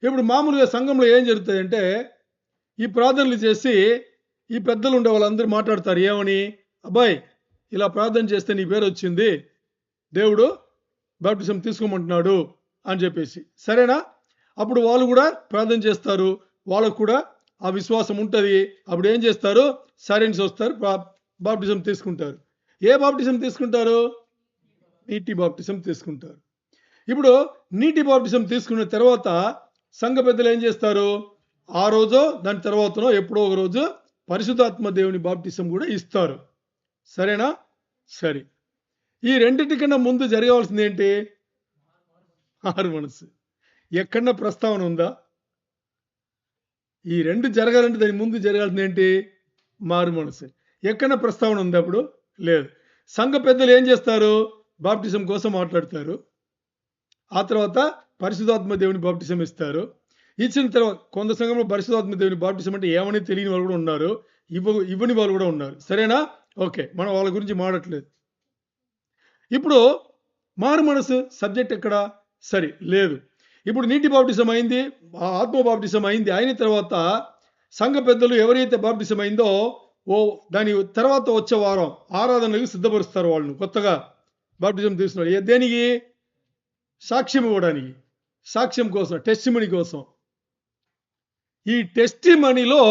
ఇప్పుడు మామూలుగా సంఘంలో ఏం జరుగుతాయంటే, ఈ ప్రార్థనలు చేసి ఈ పెద్దలు ఉండే వాళ్ళందరూ మాట్లాడతారు. ఏమని? అబ్బాయి, ఇలా ప్రార్థన చేస్తే నీ పేరు వచ్చింది, దేవుడు బాప్టిజం తీసుకోమంటున్నాడు అని చెప్పేసి. సరేనా? అప్పుడు వాళ్ళు కూడా ప్రార్థన చేస్తారు, వాళ్ళకు కూడా ఆ విశ్వాసం ఉంటుంది. అప్పుడు ఏం చేస్తారు? సైలెన్స్ వస్తారు, బాప్టిజం తీసుకుంటారు. ఏ బాప్టిజం తీసుకుంటారు? నీటి బాప్టిజం తీసుకుంటారు. ఇప్పుడు నీటి బాప్టిజం తీసుకున్న తర్వాత సంఘ పెద్దలు ఏం చేస్తారు? ఆ రోజు దాని తర్వాతనో ఎప్పుడో ఒక రోజు పరిశుద్ధాత్మ దేవుని బాప్టిజం కూడా ఇస్తారు. సరేనా? సరే. ఈ రెండింటికన్నా ముందు జరగవలసింది ఏంటి? మారు మనసు. ఎక్కడన్నా ప్రస్తావన ఉందా? ఈ రెండు జరగాలంటే దాని ముందు జరగాల్సింది ఏంటి? మారు మనసు. ఎక్కడన్నా ప్రస్తావన ఉంది? అప్పుడు లేదు. సంఘ పెద్దలు ఏం చేస్తారు? బాప్టిజం కోసం మాట్లాడతారు. ఆ తర్వాత పరిశుద్ధాత్మ దేవుని బాప్టిజం ఇస్తారు. ఇచ్చిన తర్వాత కొంత సంఘంలో పరిశుద్ధాత్మ దేవుని బాప్టిజం అంటే ఏమని తెలియని వాళ్ళు కూడా ఉన్నారు, ఇవ్వని వాళ్ళు కూడా ఉన్నారు. సరేనా? ఓకే, మనం వాళ్ళ గురించి మాట్లాడట్లేదు. ఇప్పుడు మారు మనసు సబ్జెక్ట్ ఎక్కడ? సరే, లేదు. ఇప్పుడు నీటి బాప్టిజం అయింది, ఆత్మ బాప్టిజం అయింది. అయిన తర్వాత సంఘ పెద్దలు ఎవరైతే బాప్టిజం అయిందో దాని తర్వాత వచ్చే వారం ఆరాధనలకు సిద్ధపరుస్తారు వాళ్ళను. కొత్తగా బాప్టిజం తీసుకున్నారు. దేనికి? సాక్ష్యం ఇవ్వడానికి, సాక్ష్యం కోసం, టెస్టిమనీ కోసం. ఈ టెస్టిమనీలో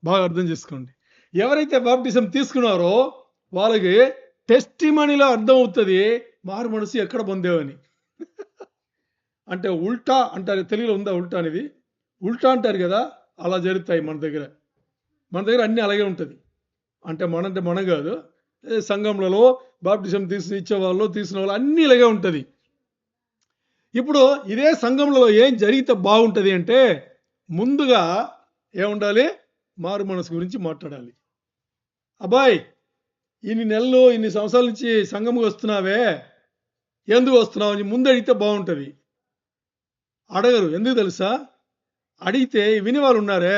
బాగా అర్థం చేసుకోండి, ఎవరైతే బాప్టిజం తీసుకున్నారో వాళ్ళకి టెస్టిమనీలో అర్థం అవుతుంది మారు మనసు ఎక్కడ పొందేవని. అంటే ఉల్టా అంటారు, తెలుగులో ఉందా ఉల్టా అనేది? ఉల్టా అంటారు కదా, అలా జరుగుతాయి మన దగ్గర. మన దగ్గర అన్నీ అలాగే ఉంటుంది. అంటే మనం కాదు, సంఘంలో బాప్టిజం ఇచ్చేవాళ్ళు తీసుకునే వాళ్ళు అన్నీ ఇలాగే ఉంటుంది. ఇప్పుడు ఇదే సంఘంలో ఏం జరిగితే బాగుంటుంది అంటే, ముందుగా ఏముండాలి? మారు మనసు గురించి మాట్లాడాలి. అబ్బాయి, ఇన్ని నెలలు ఇన్ని సంవత్సరాల నుంచి సంఘంకి వస్తున్నావే, ఎందుకు వస్తున్నావు అని ముందు అడిగితే బాగుంటుంది. అడగరు. ఎందుకు తెలుసా? అడిగితే విని వాళ్ళు ఉన్నారే,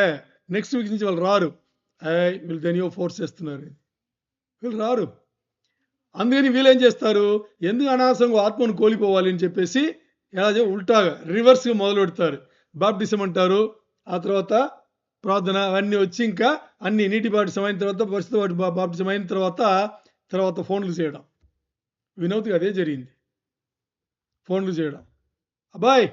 నెక్స్ట్ వీక్ నుంచి వాళ్ళు రారు. వీళ్ళు దేనియో ఫోర్స్ చేస్తున్నారు, వీళ్ళు రారు. అందుకని వీళ్ళేం చేస్తారు? ఎందుకు అనవసరంగా ఆత్మను కోల్పోవాలి అని చెప్పేసి ఎలా ఉల్టాగా రివర్స్గా మొదలు పెడతారు. బాప్టిజం అంటారు, ఆ తర్వాత ప్రార్థన అవన్నీ వచ్చి ఇంకా అన్ని నీటి బాప్టిజం అయిన తర్వాత పరిశుద్ధ బాప్టిజం అయిన తర్వాత ఫోన్లు చేయడం. వినోద్కి అదే జరిగింది, ఫోన్లు చేయడం. అబ్బాయి,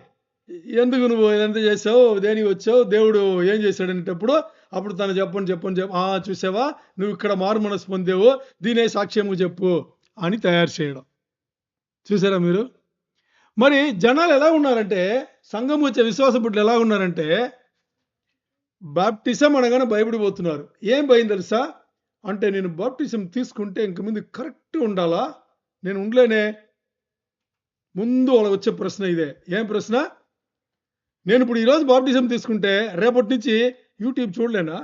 ఎందుకు నువ్వు ఇదంతా చేసావు, దేనికి వచ్చావు, దేవుడు ఏం చేశాడు అనేటప్పుడు అప్పుడు తను చెప్పండి చూసావా, నువ్వు ఇక్కడ మారు మనసు పొందేవు, దీనే సాక్ష్యము చెప్పు అని తయారు చేయడం. చూసారా మీరు? మరి జనాలు ఎలా ఉన్నారంటే, సంఘం వచ్చే విశ్వాస బిడ్డలు ఎలా ఉన్నారంటే, బాప్టిజం అనగానే భయపడిపోతున్నారు. ఏం భయం తెలుసా? అంటే నేను బాప్టిజం తీసుకుంటే ఇంక ముందు కరెక్ట్ ఉండాలా, నేను ఉండలేనే. ముందు వాళ్ళకి వచ్చే ప్రశ్న ఇదే. ఏం ప్రశ్న? నేను ఇప్పుడు ఈరోజు బాప్టిజం తీసుకుంటే రేపటి నుంచి యూట్యూబ్ చూడలేనా,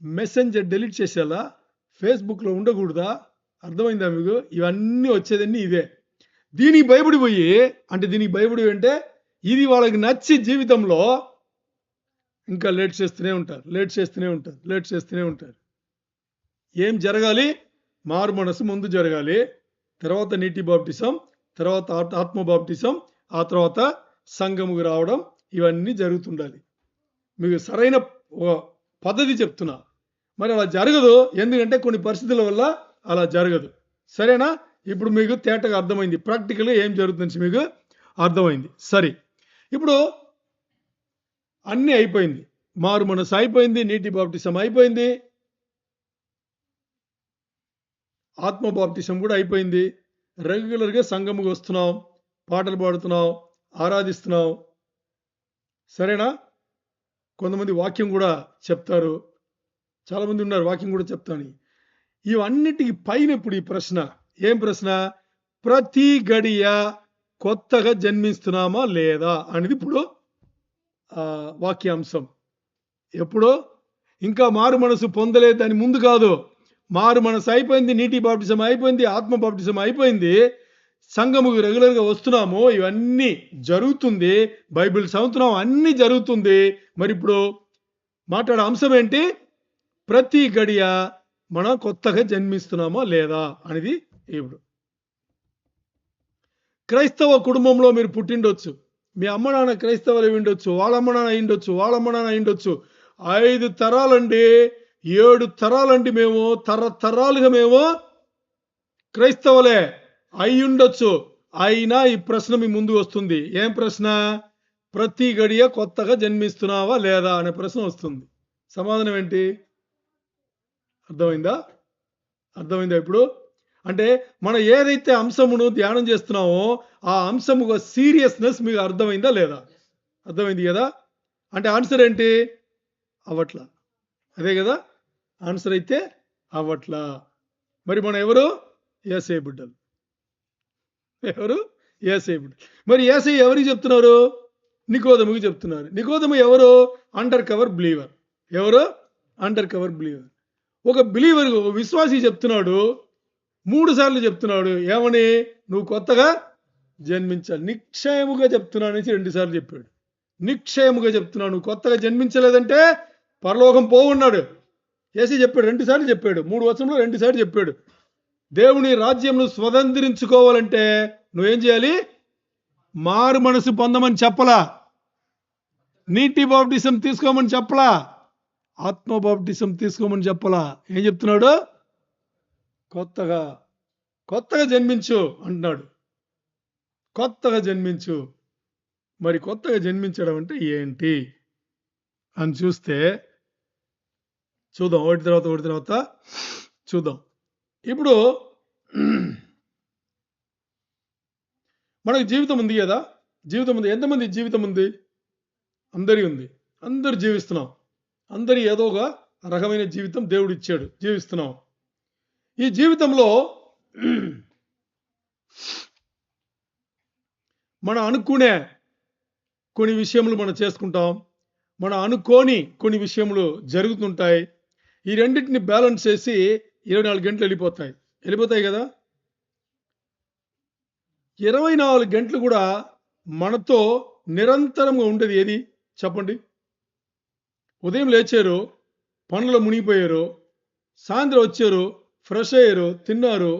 మెసెంజర్ డిలీట్ చేసేలా, ఫేస్బుక్లో ఉండకూడదా? అర్థమైందా మీకు? ఇవన్నీ వచ్చేదన్నీ ఇదే. దీనికి భయపడిపోయి, అంటే దీనికి భయపడి అంటే ఇది వాళ్ళకి నచ్చి జీవితంలో ఇంకా లేట్ చేస్తూనే ఉంటారు. ఏం జరగాలి? మారు మనసు ముందు జరగాలి, తర్వాత నీటి బాప్టిజం, తర్వాత ఆత్మ బాప్టిజం, ఆ తర్వాత సంఘముకు రావడం, ఇవన్నీ జరుగుతుండాలి. మీకు సరైన పద్ధతి చెప్తున్నా. మరి అలా జరగదు, ఎందుకంటే కొన్ని పరిస్థితుల వల్ల అలా జరగదు. సరేనా? ఇప్పుడు మీకు తేటగా అర్థమైంది, ప్రాక్టికల్గా ఏం జరుగుతుంది మీకు అర్థమైంది. సరే, ఇప్పుడు అన్నీ అయిపోయింది. మారు మనసు అయిపోయింది, నీటి బాప్టిజం అయిపోయింది, ఆత్మ బాప్టిజం కూడా అయిపోయింది. రెగ్యులర్గా సంఘముకు వస్తున్నాం, పాటలు పాడుతున్నాం, ఆరాధిస్తున్నాం. సరేనా? కొంతమంది వాక్యం కూడా చెప్తారు, చాలామంది ఉన్నారు వాక్యం కూడా చెప్తాను. ఇవన్నిటికి పైన ఇప్పుడు ఈ ప్రశ్న, ఏం ప్రశ్న? ప్రతి గడియ కొత్తగా జన్మిస్తున్నామా లేదా అనేది ఇప్పుడు వాక్యాంశం. ఎప్పుడో ఇంకా మారు మనసు పొందలేదు, దాని ముందు కాదు. మారు మనసు అయిపోయింది, నీటి బాప్టిజం అయిపోయింది, ఆత్మ బాప్టిజం అయిపోయింది, సంఘముకు రెగ్యులర్గా వస్తున్నాము, ఇవన్నీ జరుగుతుంది, బైబిల్ చదువుతున్నాం, అన్నీ జరుగుతుంది. మరి ఇప్పుడు మాట్లాడే అంశం ఏంటి? ప్రతి గడియ మనం కొత్తగా జన్మిస్తున్నామా లేదా అనేది. ఇప్పుడు క్రైస్తవ కుటుంబంలో మీరు పుట్టిండొచ్చు, మీ అమ్మ నాన్న క్రైస్తవులు అయ్యుండొచ్చు, వాళ్ళ అమ్మ నాన్న అయ్యుండొచ్చు, వాళ్ళ అమ్మ నాన్న అయ్యుండొచ్చు. 5 తరాలండి, 7 తరాలండి, మేము తరతరాలుగా మేము క్రైస్తవులే అయ్యుండొచ్చు. అయినా ఈ ప్రశ్న మీ ముందు వస్తుంది. ఏం ప్రశ్న? ప్రతి గడియ కొత్తగా జన్మిస్తున్నావా లేదా అనే ప్రశ్న వస్తుంది. సమాధానం ఏంటి? అర్థమైందా? అర్థమైందా ఇప్పుడు? అంటే మనం ఏదైతే అంశమును ధ్యానం చేస్తున్నామో ఆ అంశము సీరియస్నెస్ మీకు అర్థమైందా లేదా? అర్థమైంది కదా? అంటే ఆన్సర్ ఏంటి? అవ్వట్లా. అదే కదా ఆన్సర్. అయితే అవ్వట్లా. మరి మనం ఎవరు? యేసయ్య బిడ్డలు. ఎవరు? యేసయ్య బిడ్డలు. మరి యేసయ్య ఎవరికి చెప్తున్నారు? నికోదెముకి చెప్తున్నారు. నికోదెము ఎవరు? Undercover believer. ఎవరు? Undercover believer. ఒక బిలీవర్, విశ్వాసి చెప్తున్నాడు, 3 సార్లు చెప్తున్నాడు. ఏమని? నువ్వు కొత్తగా జన్మించాలి. నిశ్చయముగా చెప్తున్నాను అనేసి 2 సార్లు చెప్పాడు. నిశ్చయముగా చెప్తున్నాను, నువ్వు కొత్తగా జన్మించలేదంటే పరలోకం పోవున్నాడు. యేసయ్య చెప్పాడు, 2 సార్లు చెప్పాడు. 3 వచనంలో 2 సార్లు చెప్పాడు. దేవుని రాజ్యంను స్వతంత్రించుకోవాలంటే నువ్వేం చేయాలి? మారు మనసు పొందమని చెప్పలా, నీటి బాప్టిజం తీసుకోమని చెప్పలా, ఆత్మ బాప్టిజం తీసుకోమని చెప్పలా. ఏం చెప్తున్నాడు? కొత్తగా జన్మించు అంటున్నాడు. కొత్తగా జన్మించు. మరి కొత్తగా జన్మించడం అంటే ఏంటి అని చూద్దాం. ఒకటి తర్వాత చూద్దాం. ఇప్పుడు మనకు జీవితం ఉంది కదా, జీవితం ఉంది. ఎంతమంది జీవితం ఉంది? అందరి ఉంది. అందరు జీవిస్తున్నాం. అందరి ఏదో ఒక రకమైన జీవితం దేవుడు ఇచ్చాడు, జీవిస్తున్నాం. ఈ జీవితంలో మనం అనుకునే కొన్ని విషయములు మనం చేసుకుంటాం, మనం అనుకోని కొన్ని విషయములు జరుగుతుంటాయి. ఈ రెండింటిని బ్యాలెన్స్ చేసి 24 గంటలు వెళ్ళిపోతాయి కదా. 24 గంటలు కూడా మనతో నిరంతరంగా ఉండేది ఏది చెప్పండి? ఉదయం లేచారు, పనులు మునిగిపోయారు, సాయంత్రం వచ్చారు, ఫ్రెష్ అయ్యారు, తిన్నారు,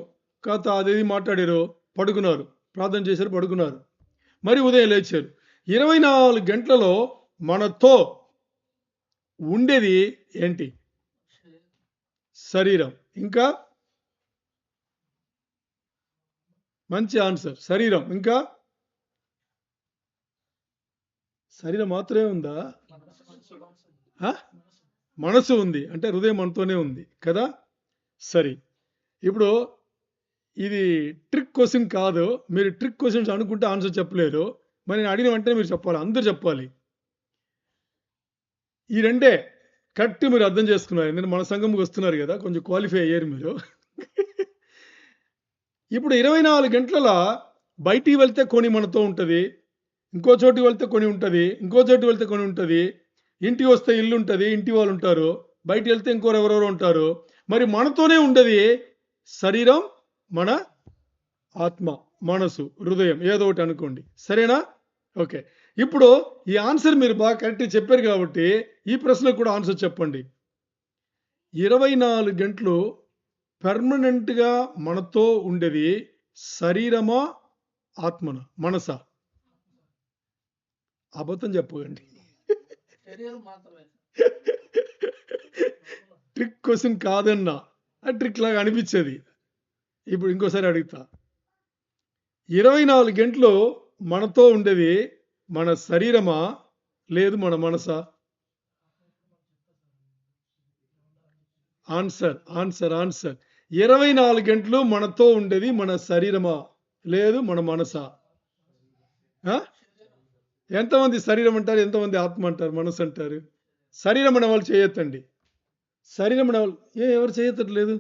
కాస్త అదేది మాట్లాడారు, పడుకున్నారు, ప్రార్థన చేశారు, పడుకున్నారు, మరి ఉదయం లేచారు. 24 గంటలలో మనతో ఉండేది ఏంటి? శరీరం. ఇంకా మంచి ఆన్సర్, శరీరం. ఇంకా శరీరం మాత్రమే ఉందా? మనసు ఉంది, అంటే హృదయం మనతోనే ఉంది కదా. సరే, ఇప్పుడు ఇది ట్రిక్ క్వశ్చన్ కాదు. మీరు ట్రిక్ క్వశ్చన్స్ అనుకుంటే ఆన్సర్ చెప్పలేరు. మరి నేను అడిగిన వెంటనే మీరు చెప్పాలి, అందరు చెప్పాలి. ఈ రెండే కరెక్ట్ మీరు అర్థం చేసుకున్నారు. ఎందుకంటే మన సంఘంకి వస్తున్నారు కదా, కొంచెం క్వాలిఫై అయ్యారు మీరు. ఇప్పుడు 24 గంటల బయటికి వెళ్తే కొని మనతో ఉంటుంది, ఇంకో చోటుకి వెళ్తే కొని ఉంటుంది, ఇంకో చోటుకి వెళ్తే కొని ఉంటుంది, ఇంటికి వస్తే ఇల్లు ఉంటుంది, ఇంటి వాళ్ళు ఉంటారు, బయటికి వెళ్తే ఎవరెవరో ఉంటారు. మరి మనతోనే ఉండేది శరీరం, మన ఆత్మ, మనసు, హృదయం, ఏదో ఒకటి అనుకోండి. సరేనా? ఓకే. ఇప్పుడు ఈ ఆన్సర్ మీరు బాగా కరెక్ట్ చెప్పారు కాబట్టి ఈ ప్రశ్నకు కూడా ఆన్సర్ చెప్పండి. 24 గంటలు పర్మనెంట్గా మనతో ఉండేది శరీరమా, ఆత్మనా, మనసా? అబద్ధం చెప్పకండి. ట్రిక్ క్వశ్చన్ కాదన్నా, ఆ ట్రిక్ లాగా అనిపించేది. ఇప్పుడు ఇంకోసారి అడుగుతా. 24 గంటలు మనతో ఉండేది మన శరీరమా? లేదు మన మనసా? ఆన్సర్. 24 గంటలు మనతో ఉండేది మన శరీరమా? లేదు మన మనసా? ఆ? ఎంతమంది శరీరం అంటారు, ఎంతమంది ఆత్మ అంటారు, మనసు అంటారు? శరీరం అనే వాళ్ళు చేయొద్దండి. శరీరం అనే వాళ్ళు ఎవరు చేయట్లేదు?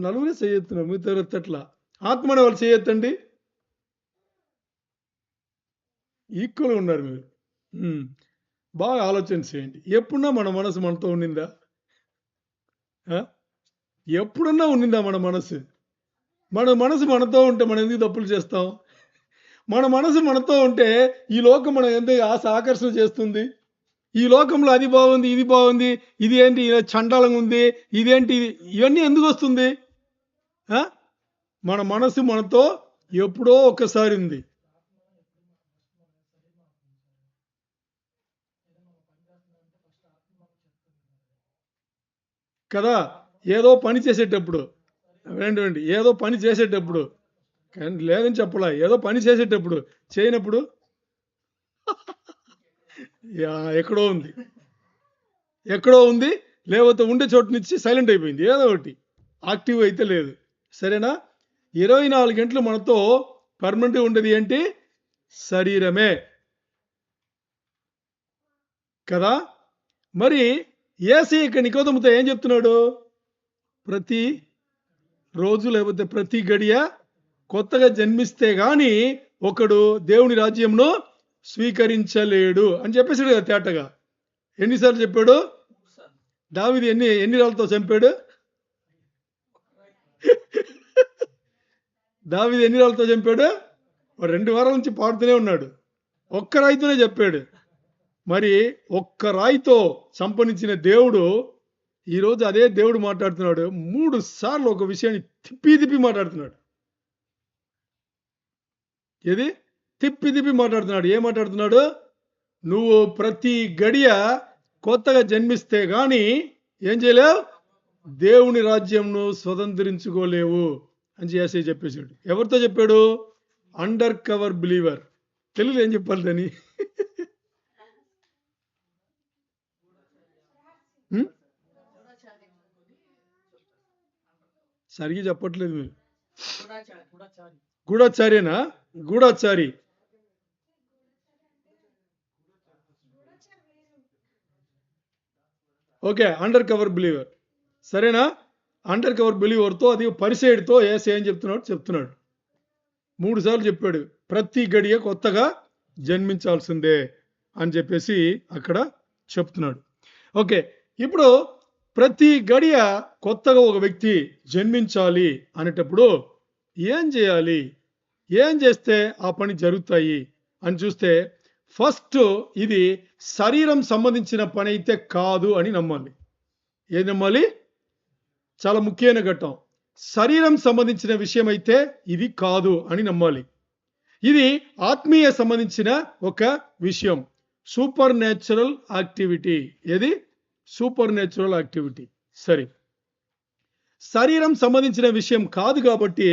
నలుగురే చేయొత్తున్నారు, మిగతా అట్లా. ఆత్మ అనే వాళ్ళు చేయొద్దండి. ఈక్వల్గా ఉన్నారు మీరు. బాగా ఆలోచన చేయండి. ఎప్పుడన్నా మన మనసు మనతో ఉండిందా? ఎప్పుడన్నా ఉండిందా మన మనసు? మన మనసు మనతో ఉంటే మనం ఎందుకు తప్పులు చేస్తాం? మన మనసు మనతో ఉంటే ఈ లోకం మనం ఎందుకు ఆకర్షణ చేస్తుంది? ఈ లోకంలో అది బాగుంది, ఇది బాగుంది, ఇది ఏంటి చండాలంగా ఉంది, ఇదేంటి, ఇవన్నీ ఎందుకు వస్తుంది? మన మనసు మనతో ఎప్పుడో ఒక్కసారి ఉంది కదా. ఏదో పని చేసేటప్పుడు ఏంటండి, ఏదో పని చేసేటప్పుడు లేదని చెప్పలా, ఏదో పని చేసేటప్పుడు చేయనప్పుడు ఎక్కడో ఉంది, లేకపోతే ఉండే చోటు నుంచి సైలెంట్ అయిపోయింది, ఏదో ఒకటి యాక్టివ్ అయితే లేదు. సరేనా? 24 గంటలు మనతో పర్మనెంట్గా ఉండేది ఏంటి? శరీరమే కదా. మరి యేసయ్య ఇక్కడ నికోదేముతో ఏం చెప్తున్నాడు? ప్రతి రోజు లేకపోతే ప్రతి గడియ కొత్తగా జన్మిస్తే గాని ఒకడు దేవుని రాజ్యంను స్వీకరించలేడు అని చెప్పేసాడు కదా తేటగా. ఎన్నిసార్లు చెప్పాడు? దావీదు ఎన్ని రాళ్ళతో చంపాడు? దావీదు ఎన్ని రాళ్ళతో చంపాడు? 2 వారాల నుంచి పాడుతూనే ఉన్నాడు. ఒక్క రాయితోనే చెప్పాడు. మరి ఒక్క రాయితో సంపనించిన దేవుడు ఈరోజు అదే దేవుడు మాట్లాడుతున్నాడు. 3 సార్లు ఒక విషయాన్ని తిప్పి మాట్లాడుతున్నాడు. ఏది? తిప్పి మాట్లాడుతున్నాడు. ఏం మాట్లాడుతున్నాడు? నువ్వు ప్రతి గడియ కొత్తగా జన్మిస్తే గాని ఏం చేయలేవు, దేవుని రాజ్యంను స్వతంత్రించుకోలేవు అని యేసయ్య చెప్పేశాడు. ఎవరితో చెప్పాడు? Undercover believer. తెలుగులో ఏం చెప్పాలి దాన్ని? సరిగ్గా చెప్పట్లేదు మీరు. గూఢాచార్యనా? గూఢాచారి. Okay, undercover believer. సరేనా? అండర్ కవర్ బిలీవర్తో, అది పరిసైడ్తో యేసయ్య ఏం చెప్తున్నాడు 3 సార్లు చెప్పాడు. ప్రతి గడియ కొత్తగా జన్మించాల్సిందే అని చెప్పేసి అక్కడ చెప్తున్నాడు. ఓకే, ఇప్పుడు ప్రతి గడియ కొత్తగా ఒక వ్యక్తి జన్మించాలి అనేటప్పుడు ఏం చేయాలి, ఏం చేస్తే ఆ పని జరుగుతాయి అని చూస్తే, ఫస్ట్ ఇది శరీరం సంబంధించిన పని అయితే కాదు అని నమ్మాలి. ఏది నమ్మాలి? చాలా ముఖ్యమైన ఘట్టం. శరీరం సంబంధించిన విషయం అయితే ఇది కాదు అని నమ్మాలి. ఇది ఆత్మీయ సంబంధించిన ఒక విషయం, సూపర్ న్యాచురల్ యాక్టివిటీ. ఏది? Super natural activity. సరే, శరీరం సంబంధించిన విషయం కాదు కాబట్టి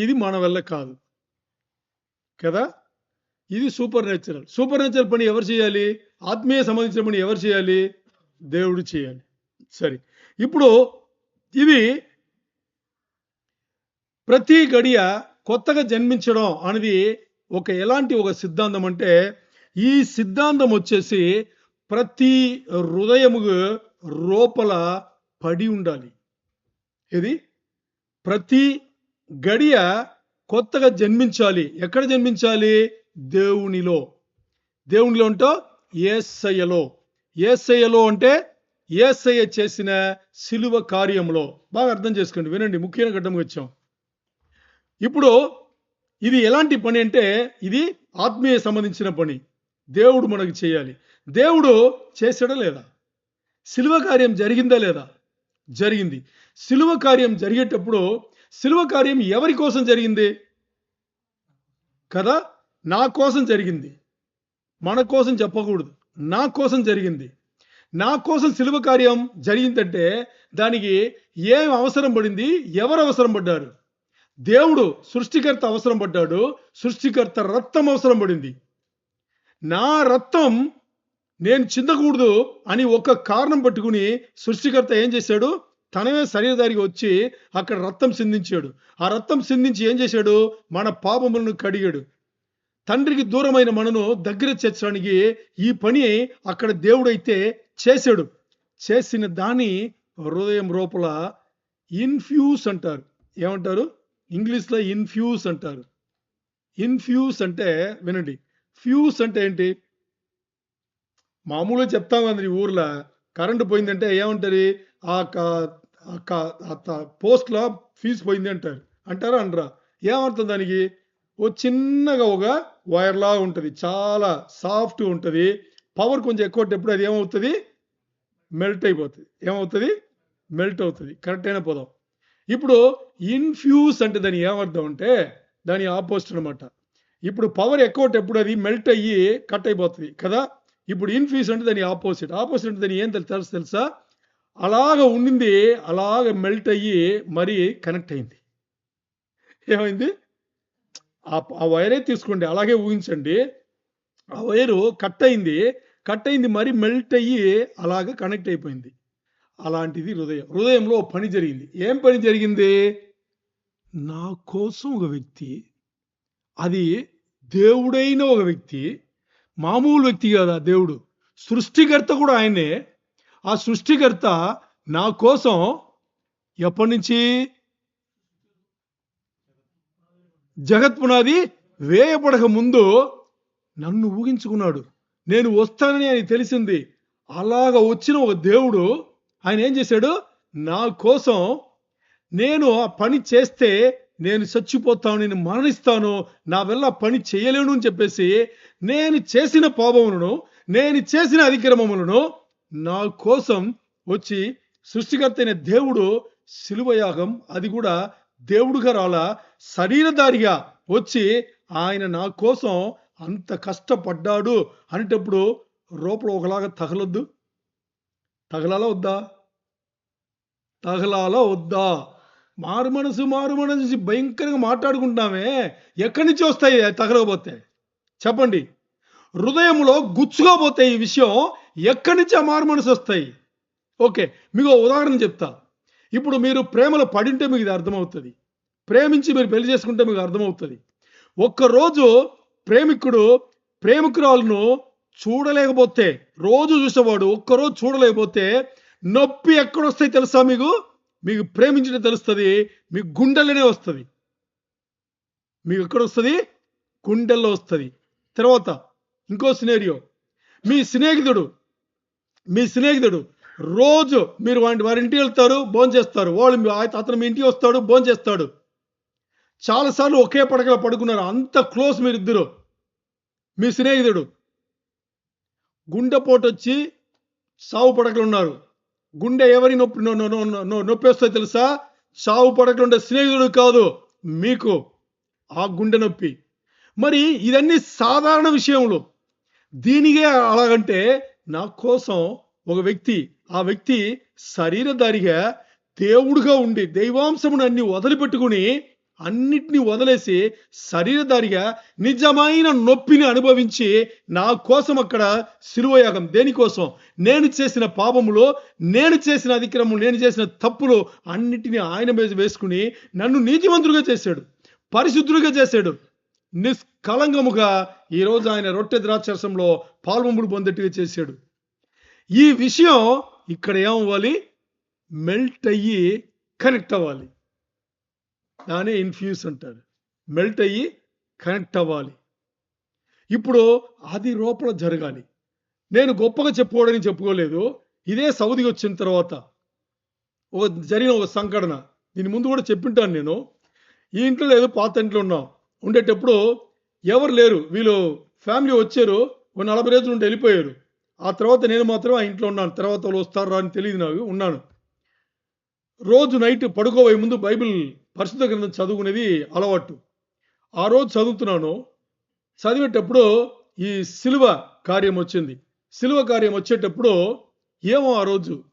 ఇది మన వల్ల కాదు కదా. ఇది సూపర్ న్యాచురల్ పని ఎవరు చేయాలి? ఆత్మీయ సంబంధించిన పని ఎవరు చేయాలి? దేవుడు చేయాలి. సరే, ఇప్పుడు ఇది ప్రతి గడియ కొత్తగా జన్మించడం అనేది ఎలాంటి ఒక సిద్ధాంతం అంటే, ఈ సిద్ధాంతం వచ్చేసి ప్రతి హృదయము లోపల పడి ఉండాలి. ఇది ప్రతి గడియ కొత్తగా జన్మించాలి. ఎక్కడ జన్మించాలి? దేవునిలో. దేవునిలో అంటే యేసయ్యలో అంటే యేసయ్య చేసిన సిలువ కార్యంలో. బాగా అర్థం చేసుకోండి, వినండి, ముఖ్యమైన ఘట్టంగా వచ్చాం. ఇప్పుడు ఇది ఎలాంటి పని అంటే, ఇది ఆత్మీయ సంబంధించిన పని. దేవుడు మనకు చేయాలి. దేవుడు చేశాడా లేదా? సిలువ కార్యం జరిగిందా లేదా? జరిగింది. సిలువ కార్యం జరిగేటప్పుడు సిలువ కార్యం ఎవరి కోసం జరిగింది కదా? నా కోసం జరిగింది. మన కోసం చెప్పకూడదు, నా కోసం జరిగింది. నా కోసం శిలువ కార్యం జరిగిందంటే దానికి ఏం అవసరం పడింది? ఎవరు అవసరం పడ్డారు? దేవుడు సృష్టికర్త అవసరం పడ్డాడు. సృష్టికర్త రక్తం అవసరం పడింది. నా రక్తం నేను చిందకూడదు అని ఒక కారణం పట్టుకుని సృష్టికర్త ఏం చేశాడు? తనమే శరీరధారికి వచ్చి అక్కడ రక్తం సిందించాడు. ఆ రక్తం సిందించి ఏం చేశాడు? మన పాపములను కడిగాడు. తండ్రికి దూరమైన మనను దగ్గర చేర్చడానికి ఈ పని అక్కడ దేవుడైతే చేశాడు. చేసిన దాన్ని హృదయం లోపల ఇన్ఫ్యూస్ అంటారు. ఏమంటారు? ఇంగ్లీష్లో ఇన్ఫ్యూస్ అంటారు. ఇన్ఫ్యూస్ అంటే వినండి, ఫ్యూస్ అంటే ఏంటి? మామూలుగా చెప్తాం కదండి ఊర్లో కరెంటు పోయిందంటే ఏమంటారు? పోస్ట్లో ఫీజు పోయింది అంటారు. అంటారా అనరా? ఏమర్థం దానికి? ఓ చిన్నగా ఒక వైర్లా ఉంటుంది, చాలా సాఫ్ట్ ఉంటుంది. పవర్ కొంచెం ఎక్కువ అది ఏమవుతుంది? మెల్ట్ అయిపోతుంది. ఏమవుతుంది? మెల్ట్ అవుతుంది. కరెక్ట్ అయిన పదం. ఇప్పుడు ఇన్ఫ్యూస్ అంటే దాని ఏమర్థం అంటే దాని ఆపోజిట్ అనమాట. ఇప్పుడు పవర్ ఎక్కువ అది మెల్ట్ అయ్యి కట్ అయిపోతుంది కదా. ఇప్పుడు ఇన్ఫ్యూస్ అంటే దాని ఆపోజిట్. ఆపోజిట్ అంటే దాని ఏం తెలుసా? అలాగ ఉండింది అలాగ మెల్ట్ అయ్యి మరి కనెక్ట్ అయింది. ఏమైంది? ఆ వైరే తీసుకోండి, అలాగే ఊహించండి. ఆ వైరు కట్ అయింది మరి మెల్ట్ అయ్యి అలాగ కనెక్ట్ అయిపోయింది. అలాంటిది హృదయంలో పని జరిగింది. ఏం పని జరిగింది? నా కోసం ఒక వ్యక్తి, అది దేవుడైన ఒక వ్యక్తి, మామూలు వ్యక్తి కాదు. ఆ దేవుడు సృష్టికర్త కూడా ఆయనే. ఆ సృష్టికర్త నా కోసం ఎప్పటి నుంచి? జగత్పునాది వేయబడక ముందు నన్ను ఊహించుకున్నాడు. నేను వస్తానని ఆయన తెలిసింది. అలాగ వచ్చిన ఒక దేవుడు ఆయన ఏం చేశాడు? నా కోసం, నేను ఆ పని చేస్తే నేను చచ్చిపోతాను, నేను మరణిస్తాను, నా వల్ల పని చేయలేను అని చెప్పేసి నేను చేసిన పాపములను, నేను చేసిన అతిక్రమములను నా కోసం వచ్చి సృష్టికర్త అయిన దేవుడు శిలువ యాగం, అది కూడా దేవుడుగా రాలా, శరీరధారిగా వచ్చి ఆయన నా కోసం అంత కష్టపడ్డాడు అనేటప్పుడు రూపంలో ఒకలాగా తగలొద్దు? తగలాలా వద్దా? తగలాలా వద్దా? మారు మనసు భయంకరంగా మాట్లాడుకుంటున్నామే. ఎక్కడి నుంచి వస్తాయి తగలకపోతే? చెప్పండి. హృదయంలో గుచ్చుగా పోతే ఈ విషయం ఎక్కడి నుంచి ఆ మారు మనసు వస్తాయి? ఓకే, మీకు ఉదాహరణ చెప్తా. ఇప్పుడు మీరు ప్రేమలో పడింటే మీకు ఇది అర్థమవుతుంది. ప్రేమించి మీరు పెళ్లి చేసుకుంటే మీకు అర్థమవుతుంది. ఒక్కరోజు ప్రేమికుడు ప్రేమికురాలను చూడలేకపోతే, రోజు చూసేవాడు ఒక్కరోజు చూడలేకపోతే నొప్పి ఎక్కడొస్తాయి తెలుసా? మీకు ప్రేమించడం తెలుస్తుంది. మీకు గుండెల్లోనే వస్తుంది. మీకు ఎక్కడ వస్తుంది? గుండెల్లో వస్తుంది. తర్వాత ఇంకో సినేరియో, మీ స్నేహితుడు రోజు మీరు వారి ఇంటికి వెళ్తారు, భోంచేస్తారు. అతను మీ ఇంటికి వస్తాడు, భోంచేస్తాడు. చాలాసార్లు ఒకే పడకలో పడుకున్నారు, అంత క్లోజ్ మీరిద్దరు. మీ స్నేహితుడు గుండెపోటు వచ్చి సావు పడకలు ఉన్నారు. గుండె ఎవరి నొప్పి వస్తాయి తెలుసా? సావు పడకలు ఉండే స్నేహితుడు కాదు, మీకు ఆ గుండె నొప్పి. మరి ఇదన్నీ సాధారణ విషయములు. దీనికే అలాగంటే నా కోసం ఒక వ్యక్తి, ఆ వ్యక్తి శరీరధారిగా దేవుడుగా ఉండి దైవాంశమును అన్ని వదిలిపెట్టుకుని అన్నిటినీ వదిలేసి శరీరధారిగా నిజమైన నొప్పిని అనుభవించి నా కోసం అక్కడ శిలువయాగం. దేనికోసం? నేను చేసిన పాపములు, నేను చేసిన అతిక్రమములు, నేను చేసిన తప్పులు అన్నిటినీ ఆయన మీద వేసుకుని నన్ను నీతిమంతుడిగా చేశాడు, పరిశుద్ధుడిగా చేశాడు. నిష్కలంకముగా ఈరోజు ఆయన రొట్టె ద్రాక్షరసంలో పాల్పొంపులు పొందేట్టుగా చేశాడు. ఈ విషయం ఇక్కడ ఏమవ్వాలి? మెల్ట్ అయ్యి కనెక్ట్ అవ్వాలి. దానే ఇన్ఫ్యూస్ అంటారు. మెల్ట్ అయ్యి కనెక్ట్ అవ్వాలి. ఇప్పుడు అది లోపల జరగాలి. నేను గొప్పగా చెప్పుకోలేదు. ఇదే సౌదికి వచ్చిన తర్వాత జరిగిన ఒక సంఘటన. దీని ముందు కూడా చెప్పింటాను నేను. ఈ ఇంట్లో లేదు, పాత ఇంట్లో ఉండేటప్పుడు ఎవరు లేరు. వీళ్ళు ఫ్యామిలీ వచ్చారు, 40 రోజులు ఉండి వెళ్ళిపోయారు. ఆ తర్వాత నేను మాత్రం ఆ ఇంట్లో ఉన్నాను. తర్వాత వాళ్ళు వస్తారా అని తెలియదు నాకు. ఉన్నాను. రోజు నైట్ పడుకోబోయే ముందు బైబిల్ పరిశుద్ధ గ్రంథం చదువుకునేది అలవాటు. ఆ రోజు చదువుతున్నాను. చదివేటప్పుడు ఈ శిలువ కార్యం వచ్చింది. సిలువ కార్యం వచ్చేటప్పుడు ఏమో ఆ రోజు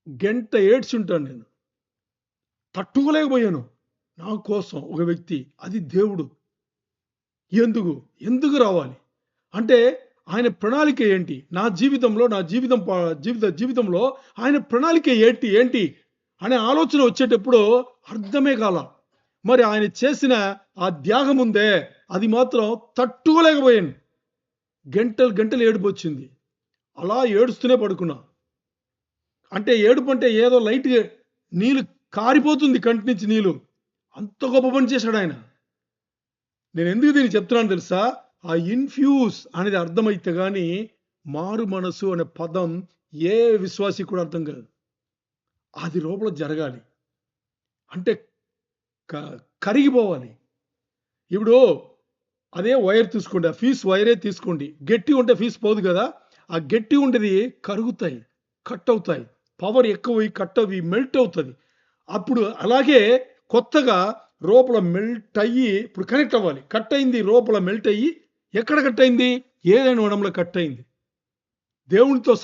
గంట ఏడ్చుంటాను నేను. తట్టుకోలేకపోయాను. నా కోసం ఒక వ్యక్తి, అది దేవుడు. ఎందుకు? ఎందుకు రావాలి? అంటే ఆయన ప్రణాళిక ఏంటి? నా జీవితంలో, నా జీవితంలో ఆయన ప్రణాళిక ఏంటి అనే ఆలోచన వచ్చేటప్పుడు అర్థమే కాల. మరి ఆయన చేసిన ఆ త్యాగం ఉందే, అది మాత్రం తట్టుకోలేకపోయాను. గంటలు గంటలు ఏడుపు వచ్చింది. అలా ఏడుస్తూనే పడుకున్నా. అంటే ఏడుపు అంటే ఏదో లైట్‌గా నీళ్ళు కారిపోతుంది కంటి నుంచి నీళ్ళు. అంత గొప్ప పని చేశాడు ఆయన. నేను ఎందుకు దీన్ని చెప్తున్నాను తెలుసా? ఆ ఇన్‌ఫ్యూజ్ అనేది అర్థమైతే గాని మారు మనసు అనే పదం ఏ విశ్వాసికి కూడా అర్థం కాదు. అది లోపల జరగాలి. అంటే క కరిగిపోవాలి. ఇప్పుడు అదే వైర్ తీసుకోండి. ఆ ఫీస్ వైరే తీసుకోండి. గట్టిగా ఉంటే ఫీస్ పోదు కదా! ఆ గట్టిగా ఉండేది కరుగుతాయి, కట్ అవుతాయి. పవర్ ఎక్కువై కట్ అవి మెల్ట్ అవుతది. అప్పుడు అలాగే కొత్తగా లోపల మెల్ట్ అయ్యి ఇప్పుడు కనెక్ట్ అవ్వాలి. కట్ అయింది లోపల మెల్ట్ అయ్యి ఎక్కడ కట్ అయింది? ఏదైనా వనంలో కట్ అయింది. దేవునితో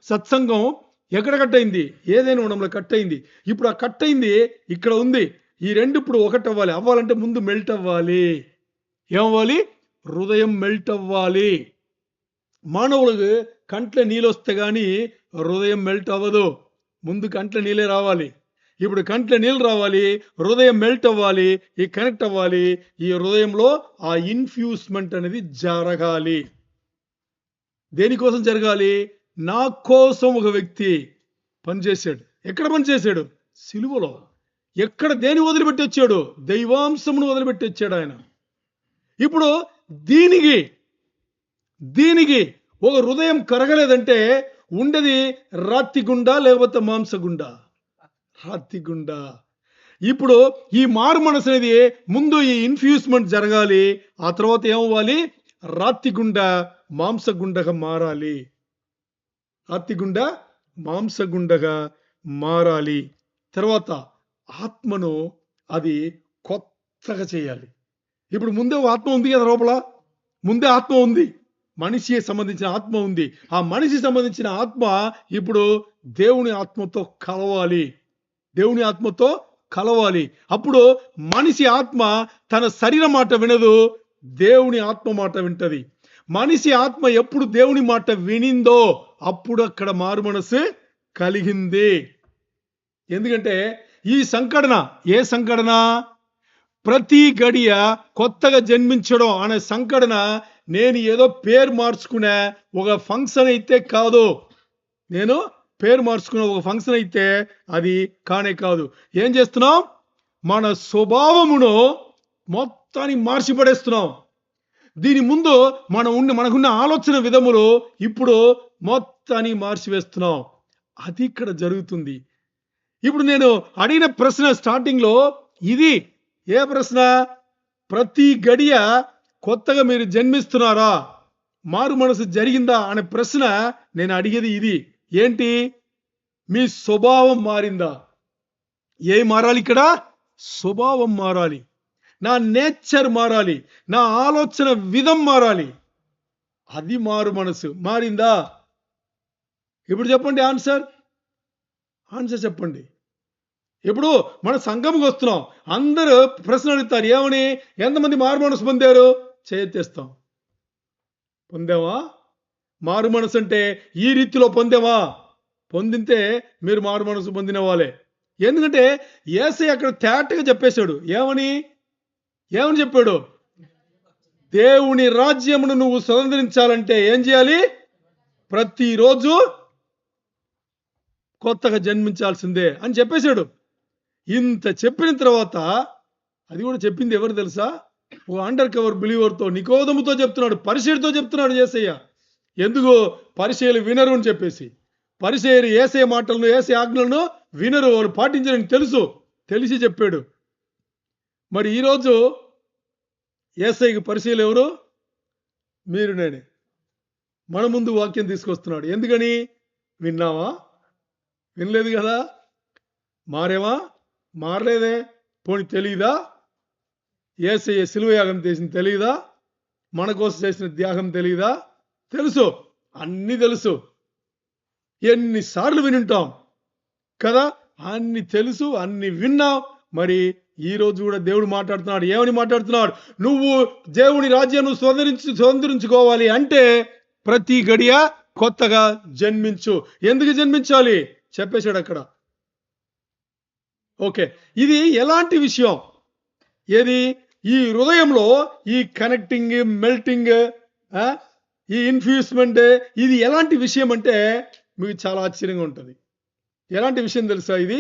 సత్సంగం ఎక్కడ కట్ అయింది? ఏదైనా వనంలో కట్ అయింది. ఇప్పుడు ఆ కట్ అయింది ఇక్కడ ఉంది. ఈ రెండు ఇప్పుడు ఒకటి అవ్వాలి. అవ్వాలంటే ముందు మెల్ట్ అవ్వాలి. ఏమవ్వాలి? హృదయం మెల్ట్ అవ్వాలి. మానవులకు కంట్ల నీళ్ళొస్తే గాని హృదయం మెల్ట్ అవ్వదు. ముందు కంట్ల నీళ్ళే రావాలి. ఇప్పుడు కంట్ల నీళ్ళు రావాలి, హృదయం మెల్ట్ అవ్వాలి, ఈ కనెక్ట్ అవ్వాలి. ఈ హృదయంలో ఆ ఇన్ఫ్యూస్మెంట్ అనేది జరగాలి. దేనికోసం జరగాలి? నా కోసం ఒక వ్యక్తి పనిచేశాడు. ఎక్కడ పనిచేశాడు? సిలువలో. ఎక్కడ దేని వదిలిపెట్టి వచ్చాడు? దైవాంశమును వదిలిపెట్టి వచ్చాడు ఆయన. ఇప్పుడు దీనికి ఒక హృదయం కరగలేదంటే ఉండేది రాతి గుండా లేకపోతే మాంసగుండా? రాతి గుండా. ఇప్పుడు ఈ మారు మనసు అనేది ముందు ఈ ఇన్ఫ్యూస్మెంట్ జరగాలి. ఆ తర్వాత ఏమవ్వాలి? రాతి గుండా మాంసగుండగా మారాలి. రాతి గుండా మాంసగుండగా మారాలి. తర్వాత ఆత్మను అది కొత్తగా చేయాలి. ఇప్పుడు ముందే ఆత్మ ఉంది కదా లోపల. ముందే ఆత్మ ఉంది. మనిషికి సంబంధించిన ఆత్మ ఉంది. ఆ మనిషికి సంబంధించిన ఆత్మ ఇప్పుడు దేవుని ఆత్మతో కలవాలి. దేవుని ఆత్మతో కలవాలి. అప్పుడు మనిషి ఆత్మ తన శరీర మాట వినదు, దేవుని ఆత్మ మాట వింటది. మనిషి ఆత్మ ఎప్పుడు దేవుని మాట వినిందో అప్పుడు అక్కడ మారు మనసు కలిగింది. ఎందుకంటే ఈ సంఘటన, ఏ సంఘటన? ప్రతి గడియ కొత్తగా జన్మించడం అనే సంఘటన నేను ఏదో పేరు మార్చుకునే ఒక ఫంక్షన్ అయితే కాదు. నేను పేరు మార్చుకునే ఒక ఫంక్షన్ అయితే అది కానే కాదు. ఏం చేస్తున్నాం? మన స్వభావమును మొత్తాన్ని మార్చి పడేస్తున్నాం. దీని ముందు మనకున్న ఆలోచన విధములు ఇప్పుడు మొత్తాన్ని మార్చివేస్తున్నాం. అది ఇక్కడ జరుగుతుంది. ఇప్పుడు నేను అడిగిన ప్రశ్న స్టార్టింగ్లో ఇది. ఏ ప్రశ్న? ప్రతి గడియ కొత్తగా మీరు జన్మిస్తున్నారా? మారు మనసు జరిగిందా అనే ప్రశ్న నేను అడిగేది ఇది. ఏంటి? మీ స్వభావం మారిందా? ఏం మారాలి ఇక్కడ? స్వభావం మారాలి. నా నేచర్ మారాలి. నా ఆలోచన విధం మారాలి. అది మారు మనసు. మారిందా? ఇప్పుడు చెప్పండి ఆన్సర్ చెప్పండి. ఇప్పుడు మన సంఘంకి వస్తున్నాం. అందరూ ప్రశ్న అడుగుతారు. ఏమని? ఎంతమంది మారు మనసు పొందారు? చేయెత్తేస్తాం. పొందావా? మారు మనసు అంటే ఈ రీతిలో పొందావా? పొందితే మీరు మారు మనసు పొందిన వాళ్ళే. ఎందుకంటే యేసయ్య అక్కడ తేటగా చెప్పేశాడు. ఏమని చెప్పాడు? దేవుని రాజ్యమును నువ్వు స్వతంత్రించాలంటే ఏం చేయాలి? ప్రతిరోజు కొత్తగా జన్మించాల్సిందే అని చెప్పేశాడు. ఇంత చెప్పిన తర్వాత అది కూడా చెప్పింది ఎవరు తెలుసా? ఓ అండర్ కవర్ బిలీవర్తో, నికోదముతో చెప్తున్నాడు, పరిసయ్యుడితో చెప్తున్నాడు యేసయ్య. ఎందుకు? పరిసయ్యులు వినరు అని చెప్పేసి. పరిసయ్యులు యేసయ్య మాటలను, యేసయ్య ఆజ్ఞలను వినరు, వాళ్ళు పాటించరని తెలిసి చెప్పాడు. మరి ఈరోజు యేసయ్యకి పరిసయ్యులు ఎవరు? మీరు, నేనే. మన ముందు వాక్యం తీసుకొస్తున్నాడు. ఎందుకని? విన్నావా? వినలేదు కదా. మారేవా? మారలేదే. పోనీ తెలియదా? యేసయ్య సిలువ యాగం చేసిన తెలియదా? మన కోసం చేసిన త్యాగం తెలియదా? తెలుసు, అన్ని తెలుసు, ఎన్నిసార్లు వినుంటాం కదా, అన్ని తెలుసు, అన్ని విన్నాం. మరి ఈ రోజు కూడా దేవుడు మాట్లాడుతున్నాడు. ఏమని మాట్లాడుతున్నాడు? నువ్వు దేవుని రాజ్యాన్ని స్వతంత్రించుకోవాలి అంటే ప్రతి గడియ కొత్తగా జన్మించు. ఎందుకు జన్మించాలి చెప్పేశాడు అక్కడ. ఓకే, ఇది ఎలాంటి విషయం? ఏది? ఈ హృదయంలో ఈ కనెక్టింగ్, మెల్టింగ్, ఈ ఇన్ఫ్యూస్మెంట్, ఇది ఎలాంటి విషయం అంటే మీకు చాలా ఆశ్చర్యంగా ఉంటుంది. ఎలాంటి విషయం తెలుసా? ఇది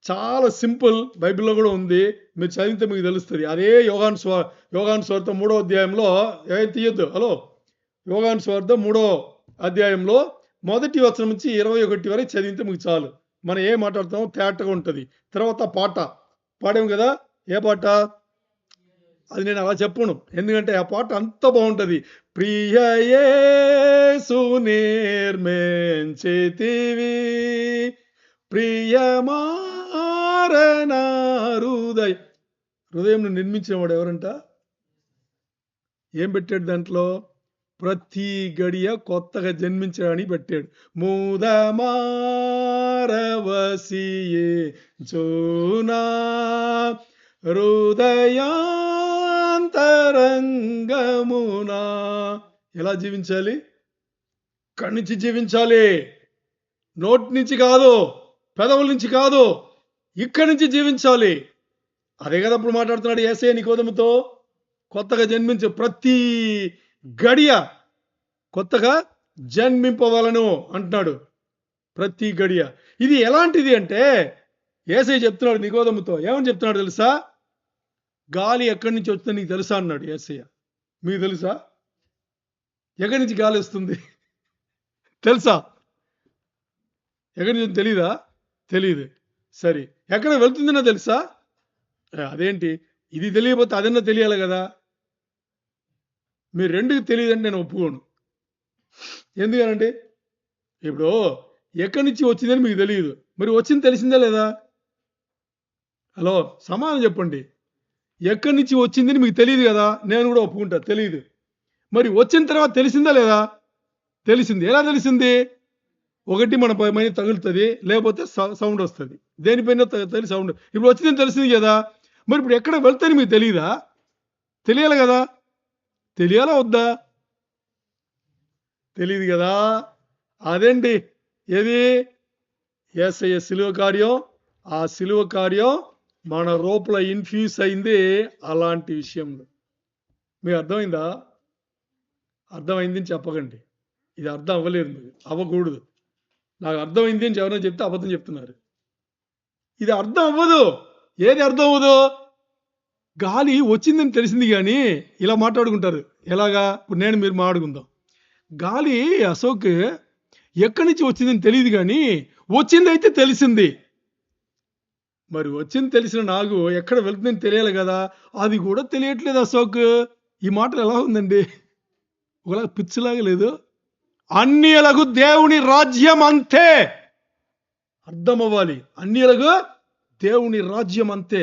చాలా సింపుల్. బైబిల్లో కూడా ఉంది, మీరు చదివితే మీకు తెలుస్తుంది. అదే యోహాను సువార్త 3వ అధ్యాయంలో, తీయొద్దు, హలో, యోహాను సువార్త 3వ అధ్యాయంలో 1వ వచనం నుంచి 21 వరకు చదివితే మీకు చాలు. మనం ఏం మాట్లాడుతామో తేటగా ఉంటుంది. తర్వాత పాట పాడాం కదా, ఏ పాట? అది నేను అలా చెప్పను, ఎందుకంటే ఆ పాట అంత బాగుంటుంది. ప్రియ యేసు నిర్మించితివి, ప్రియమారణ హృదయంను నిర్మించిన వాడు ఎవరంట? ఏం పెట్టాడు దాంట్లో? ప్రతి గడియ కొత్తగా జన్మించడాన్ని పెట్టాడు. మూదమారవసియే జోనా హృదయాంతరంగమునా. ఎలా జీవించాలి? ఇక్కడి నుంచి జీవించాలి, నోటి నుంచి కాదు, పెదవుల నుంచి కాదు, ఇక్కడి నుంచి జీవించాలి. అదే కదా అప్పుడు మాట్లాడుతున్నాడు యేసయ్య నికోదేముతో. కొత్తగా జన్మించు, ప్రతి గడియ కొత్తగా జన్మింపవలను అంటున్నాడు. ప్రతి గడియ. ఇది ఎలాంటిది అంటే యేసయ్య చెప్తున్నాడు నికోదేముతో. ఏమని చెప్తున్నాడు తెలుసా? గాలి ఎక్కడి నుంచి వస్తుందో నీకు తెలుసా అన్నాడు యేసయ్య. మీకు తెలుసా? ఎక్కడి నుంచి గాలి వస్తుంది తెలుసా? ఎక్కడి నుంచి తెలీదా? తెలీదు. సరే, ఎక్కడ వెళ్తుందన్నా తెలుసా? అదేంటి, ఇది తెలియకపోతే అదన్నా తెలియాలి కదా. మీరు రెండుకి తెలియదంటే నేను ఒప్పుకోను. ఎందుకనంటే ఇప్పుడు ఎక్కడి నుంచి వచ్చిందని మీకు తెలియదు, మరి వచ్చింది తెలిసిందా లేదా? హలో, సమాధానం చెప్పండి. ఎక్కడి నుంచి వచ్చిందని మీకు తెలియదు కదా, నేను కూడా ఒప్పుకుంటా, తెలియదు. మరి వచ్చిన తర్వాత తెలిసిందా లేదా? తెలిసింది. ఎలా తెలిసింది? ఒకటి మన పైన తగులుతుంది, లేకపోతే సౌండ్ వస్తుంది. దేనిపైన తగిలి సౌండ్. ఇప్పుడు వచ్చిందని తెలిసింది కదా, మరి ఇప్పుడు ఎక్కడ వెళ్తాని మీకు తెలియదా? తెలియాలి కదా. తెలియాలా వద్దా? తెలియదు కదా. అదేంటి, ఏది? యేసయ్య సిలువ కార్యం. ఆ సిలువ కార్యం మన రూపల ఇన్ఫ్యూజ్ అయింది అలాంటి విషయంలో. మీకు అర్థమైందా? అర్థమైందని చెప్పకండి. ఇది అర్థం అవ్వలేదు, మీకు అవ్వకూడదు. నాకు అర్థమైంది అని ఎవరైనా చెప్తే అబద్ధం చెప్తున్నారు. ఇది అర్థం అవ్వదు. ఏది అర్థం అవ్వదు? గాలి వచ్చిందని తెలిసింది కానీ ఇలా మాట్లాడుకుంటారు. ఎలాగా? ఇప్పుడు నేను మీరు మాట్లాడుకుందాం. గాలి అశోక్ ఎక్కడి నుంచి వచ్చిందని తెలియదు కానీ వచ్చిందైతే తెలిసింది. మరి వచ్చింది తెలిసిన నాకు ఎక్కడ వెళ్తుందని తెలియాలి కదా, అది కూడా తెలియట్లేదు అశోక్. ఈ మాటలు ఎలా ఉందండి? ఒకలా పిచ్చిలాగా లేదు. అన్యులకు దేవుని రాజ్యం అంతే. అర్థం అవ్వాలి. అన్యులకు దేవుని రాజ్యం అంతే.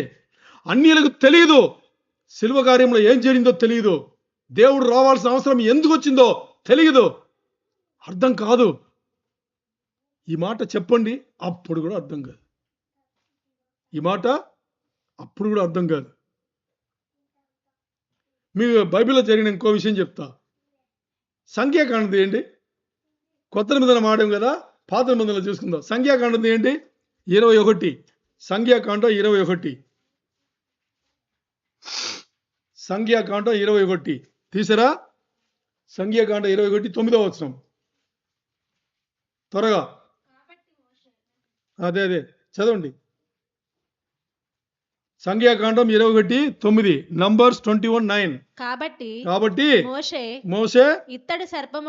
అన్యులకు తెలియదు శిలువ కార్యంలో ఏం జరిగిందో తెలియదు. దేవుడు రావాల్సిన అవసరం ఎందుకు వచ్చిందో తెలియదు. అర్థం కాదు. ఈ మాట చెప్పండి, అప్పుడు కూడా అర్థం కాదు. ఈ మాట అప్పుడు కూడా అర్థం కాదు. మీకు బైబిల్లో జరిగిన ఇంకో విషయం చెప్తా. సంఖ్యాకాండం తీయండి. కొత్త నిబంధన మాడాం కదా, పాత నిబంధనలో చూసుకుందాం. సంఖ్యాకాండం తీయండి 21. సంఖ్యాకాండం 21. సంఖ్యాకాండం 21 తీసారా? సంఖ్యాకాండం 21 9వ వచనం. త్వరగా అదే చదవండి. సంఖ్యాకాండం 21:9, నంబర్స్ 21:9. కాబట్టి మోషే ఇత్తడి సర్పం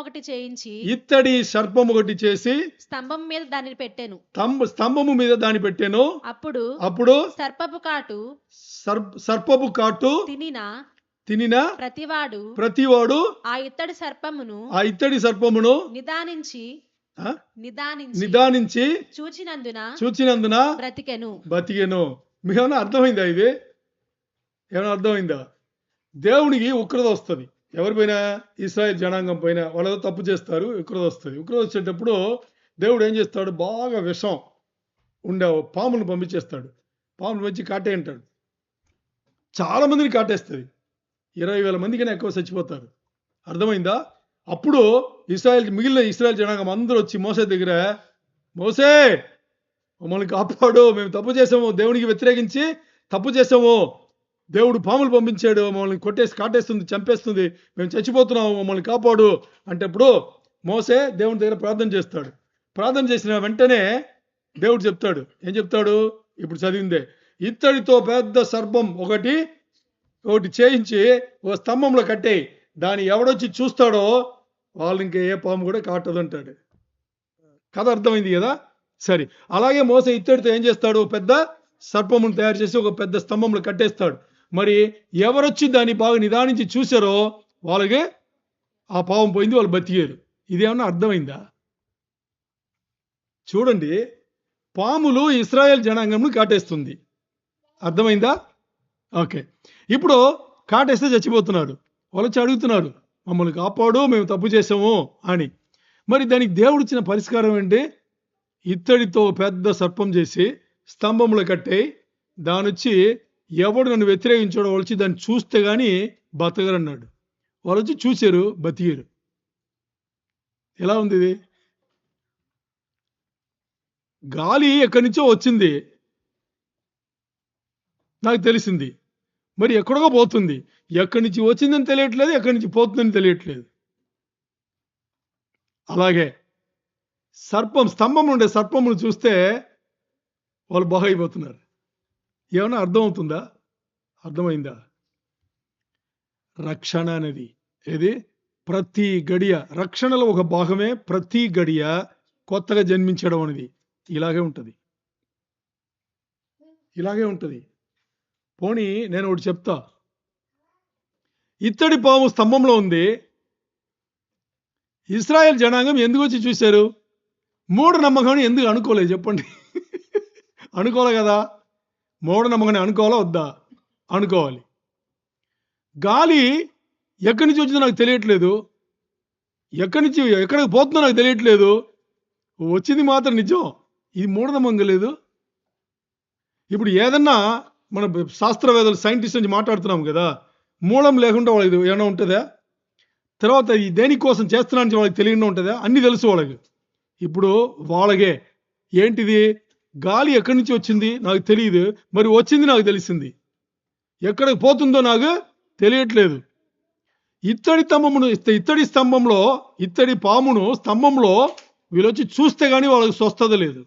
ఒకటి చేసి స్తంభము మీద దాన్ని పెట్టాను. అప్పుడు సర్పపు కాటు తినిన ప్రతివాడు ఆ ఇత్తడి సర్పమును నిదానించి చూచినందున బ్రతికెను. మీకేమైనా అర్థమైందా? ఇది ఏమైనా అర్థమైందా? దేవునికి ఉగ్రత వస్తుంది. ఎవరిపైన? ఇశ్రాయేల్ జనాంగం పైన. వాళ్ళు తప్పు చేస్తారు, ఉగ్రత వస్తుంది. ఉగ్రత వచ్చేటప్పుడు దేవుడు ఏం చేస్తాడు? బాగా విషం ఉండే పాములను పంపించేస్తాడు. పాములు వచ్చి కాటే అంటాడు. చాలా మందిని కాటేస్తుంది. 20,000 మంది కన్నా ఎక్కువ చచ్చిపోతారు. అర్థమైందా? అప్పుడు మిగిలిన ఇశ్రాయేల్ జనాంగం అందరూ వచ్చి మోసే దగ్గర, మోసే మమ్మల్ని కాపాడు, మేము తప్పు చేసాము, దేవునికి వ్యతిరేకించి తప్పు చేసాము, దేవుడు పాములు పంపించాడు, మమ్మల్ని కాటేస్తుంది, చంపేస్తుంది, మేము చచ్చిపోతున్నాము, మమ్మల్ని కాపాడు అంటే అప్పుడు మోసే దేవుని దగ్గర ప్రార్థన చేస్తాడు. ప్రార్థన చేసిన వెంటనే దేవుడు చెప్తాడు. ఏం చెప్తాడు? ఇప్పుడు చదివిందే, ఇత్తడితో పెద్ద సర్పం ఒకటి చేయించి ఒక స్తంభంలో కట్టేయి, దాన్ని ఎవడొచ్చి చూస్తాడో వాళ్ళు ఇంకా ఏ పాము కూడా కాటదు అంటాడు. కథ అర్థమైంది కదా? సరే, అలాగే మోసే ఇత్తడితో ఏం చేస్తాడు? పెద్ద సర్పమును తయారు చేసి ఒక పెద్ద స్తంభంలో కట్టేస్తాడు. మరి ఎవరొచ్చి దాన్ని బాగా నిదానించి చూసారో వాళ్ళకి ఆ పాము పోయింది, వాళ్ళు బతికారు. ఇదేమన్నా అర్థమైందా? చూడండి, పాములు ఇశ్రాయేల్ జనాంగంను కాటేస్తుంది. అర్థమైందా? ఓకే, ఇప్పుడు కాటేస్తే చచ్చిపోతున్నారు. వాళ్ళు వచ్చి అడుగుతున్నారు, మమ్మల్ని కాపాడు, మేము తప్పు చేసాము అని. మరి దానికి దేవుడు ఇచ్చిన పరిష్కారం ఏంటి? ఇత్తడితో పెద్ద సర్పం చేసి స్తంభంలో కట్టే, దాని వచ్చి ఎవడు నన్ను వ్యతిరేకించాడో వాళ్ళు వచ్చి దాన్ని చూస్తే కానీ బతకరన్నాడు. వాళ్ళు వచ్చి చూశారు, బతికారు. ఎలా ఉంది ఇది? గాలి ఎక్కడి నుంచో వచ్చింది, నాకు తెలిసింది. మరి ఎక్కడికో పోతుంది. ఎక్కడి నుంచి వచ్చిందని తెలియట్లేదు, ఎక్కడి నుంచి పోతుందని తెలియట్లేదు. అలాగే స్తంభం ఉండే సర్పమును చూస్తే వాళ్ళు బాగా అయిపోతున్నారు. ఏమన్నా అర్థమవుతుందా? అర్థమైందా? రక్షణ అనేది ఏది? ప్రతి గడియ రక్షణలో ఒక భాగమే. ప్రతి గడియ కొత్తగా జన్మించడం అనేది ఇలాగే ఉంటుంది. పోనీ నేను ఒకటి చెప్తా. ఇత్తడి పాము స్తంభంలో ఉంది. ఇశ్రాయేల్ జనాంగం ఎందుకు వచ్చి చూశారు? మూఢనమ్మకాన్ని ఎందుకు అనుకోలేదు చెప్పండి? అనుకోలే కదా? మూఢనమ్మకాన్ని అనుకోవాలా వద్దా? అనుకోవాలి. గాలి ఎక్కడి నుంచి వచ్చిందో నాకు తెలియట్లేదు, ఎక్కడికి పోతుందో నాకు తెలియట్లేదు, వచ్చింది మాత్రం నిజం. ఇది మూఢనమ్మకం లేదు. ఇప్పుడు ఏదన్నా మన శాస్త్రవేత్తలు, సైంటిస్ట్ నుంచి మాట్లాడుతున్నాం కదా, మూలం లేకుండా వాళ్ళకి ఏమైనా ఉంటుందా? తర్వాత ఈ దేనికోసం చేస్తున్నానని వాళ్ళకి తెలియకుండా ఉంటుందా? అన్నీ తెలుసు వాళ్ళకి. ఇప్పుడు వాళ్ళకే ఏంటిది? గాలి ఎక్కడి నుంచి వచ్చింది నాకు తెలియదు, మరి వచ్చింది నాకు తెలిసింది, ఎక్కడికి పోతుందో నాకు తెలియట్లేదు. ఇత్తడి స్తంభంలో, ఇత్తడి పామును స్తంభంలో వీళ్ళొచ్చి చూస్తే కానీ వాళ్ళకి స్వస్థత లేదు.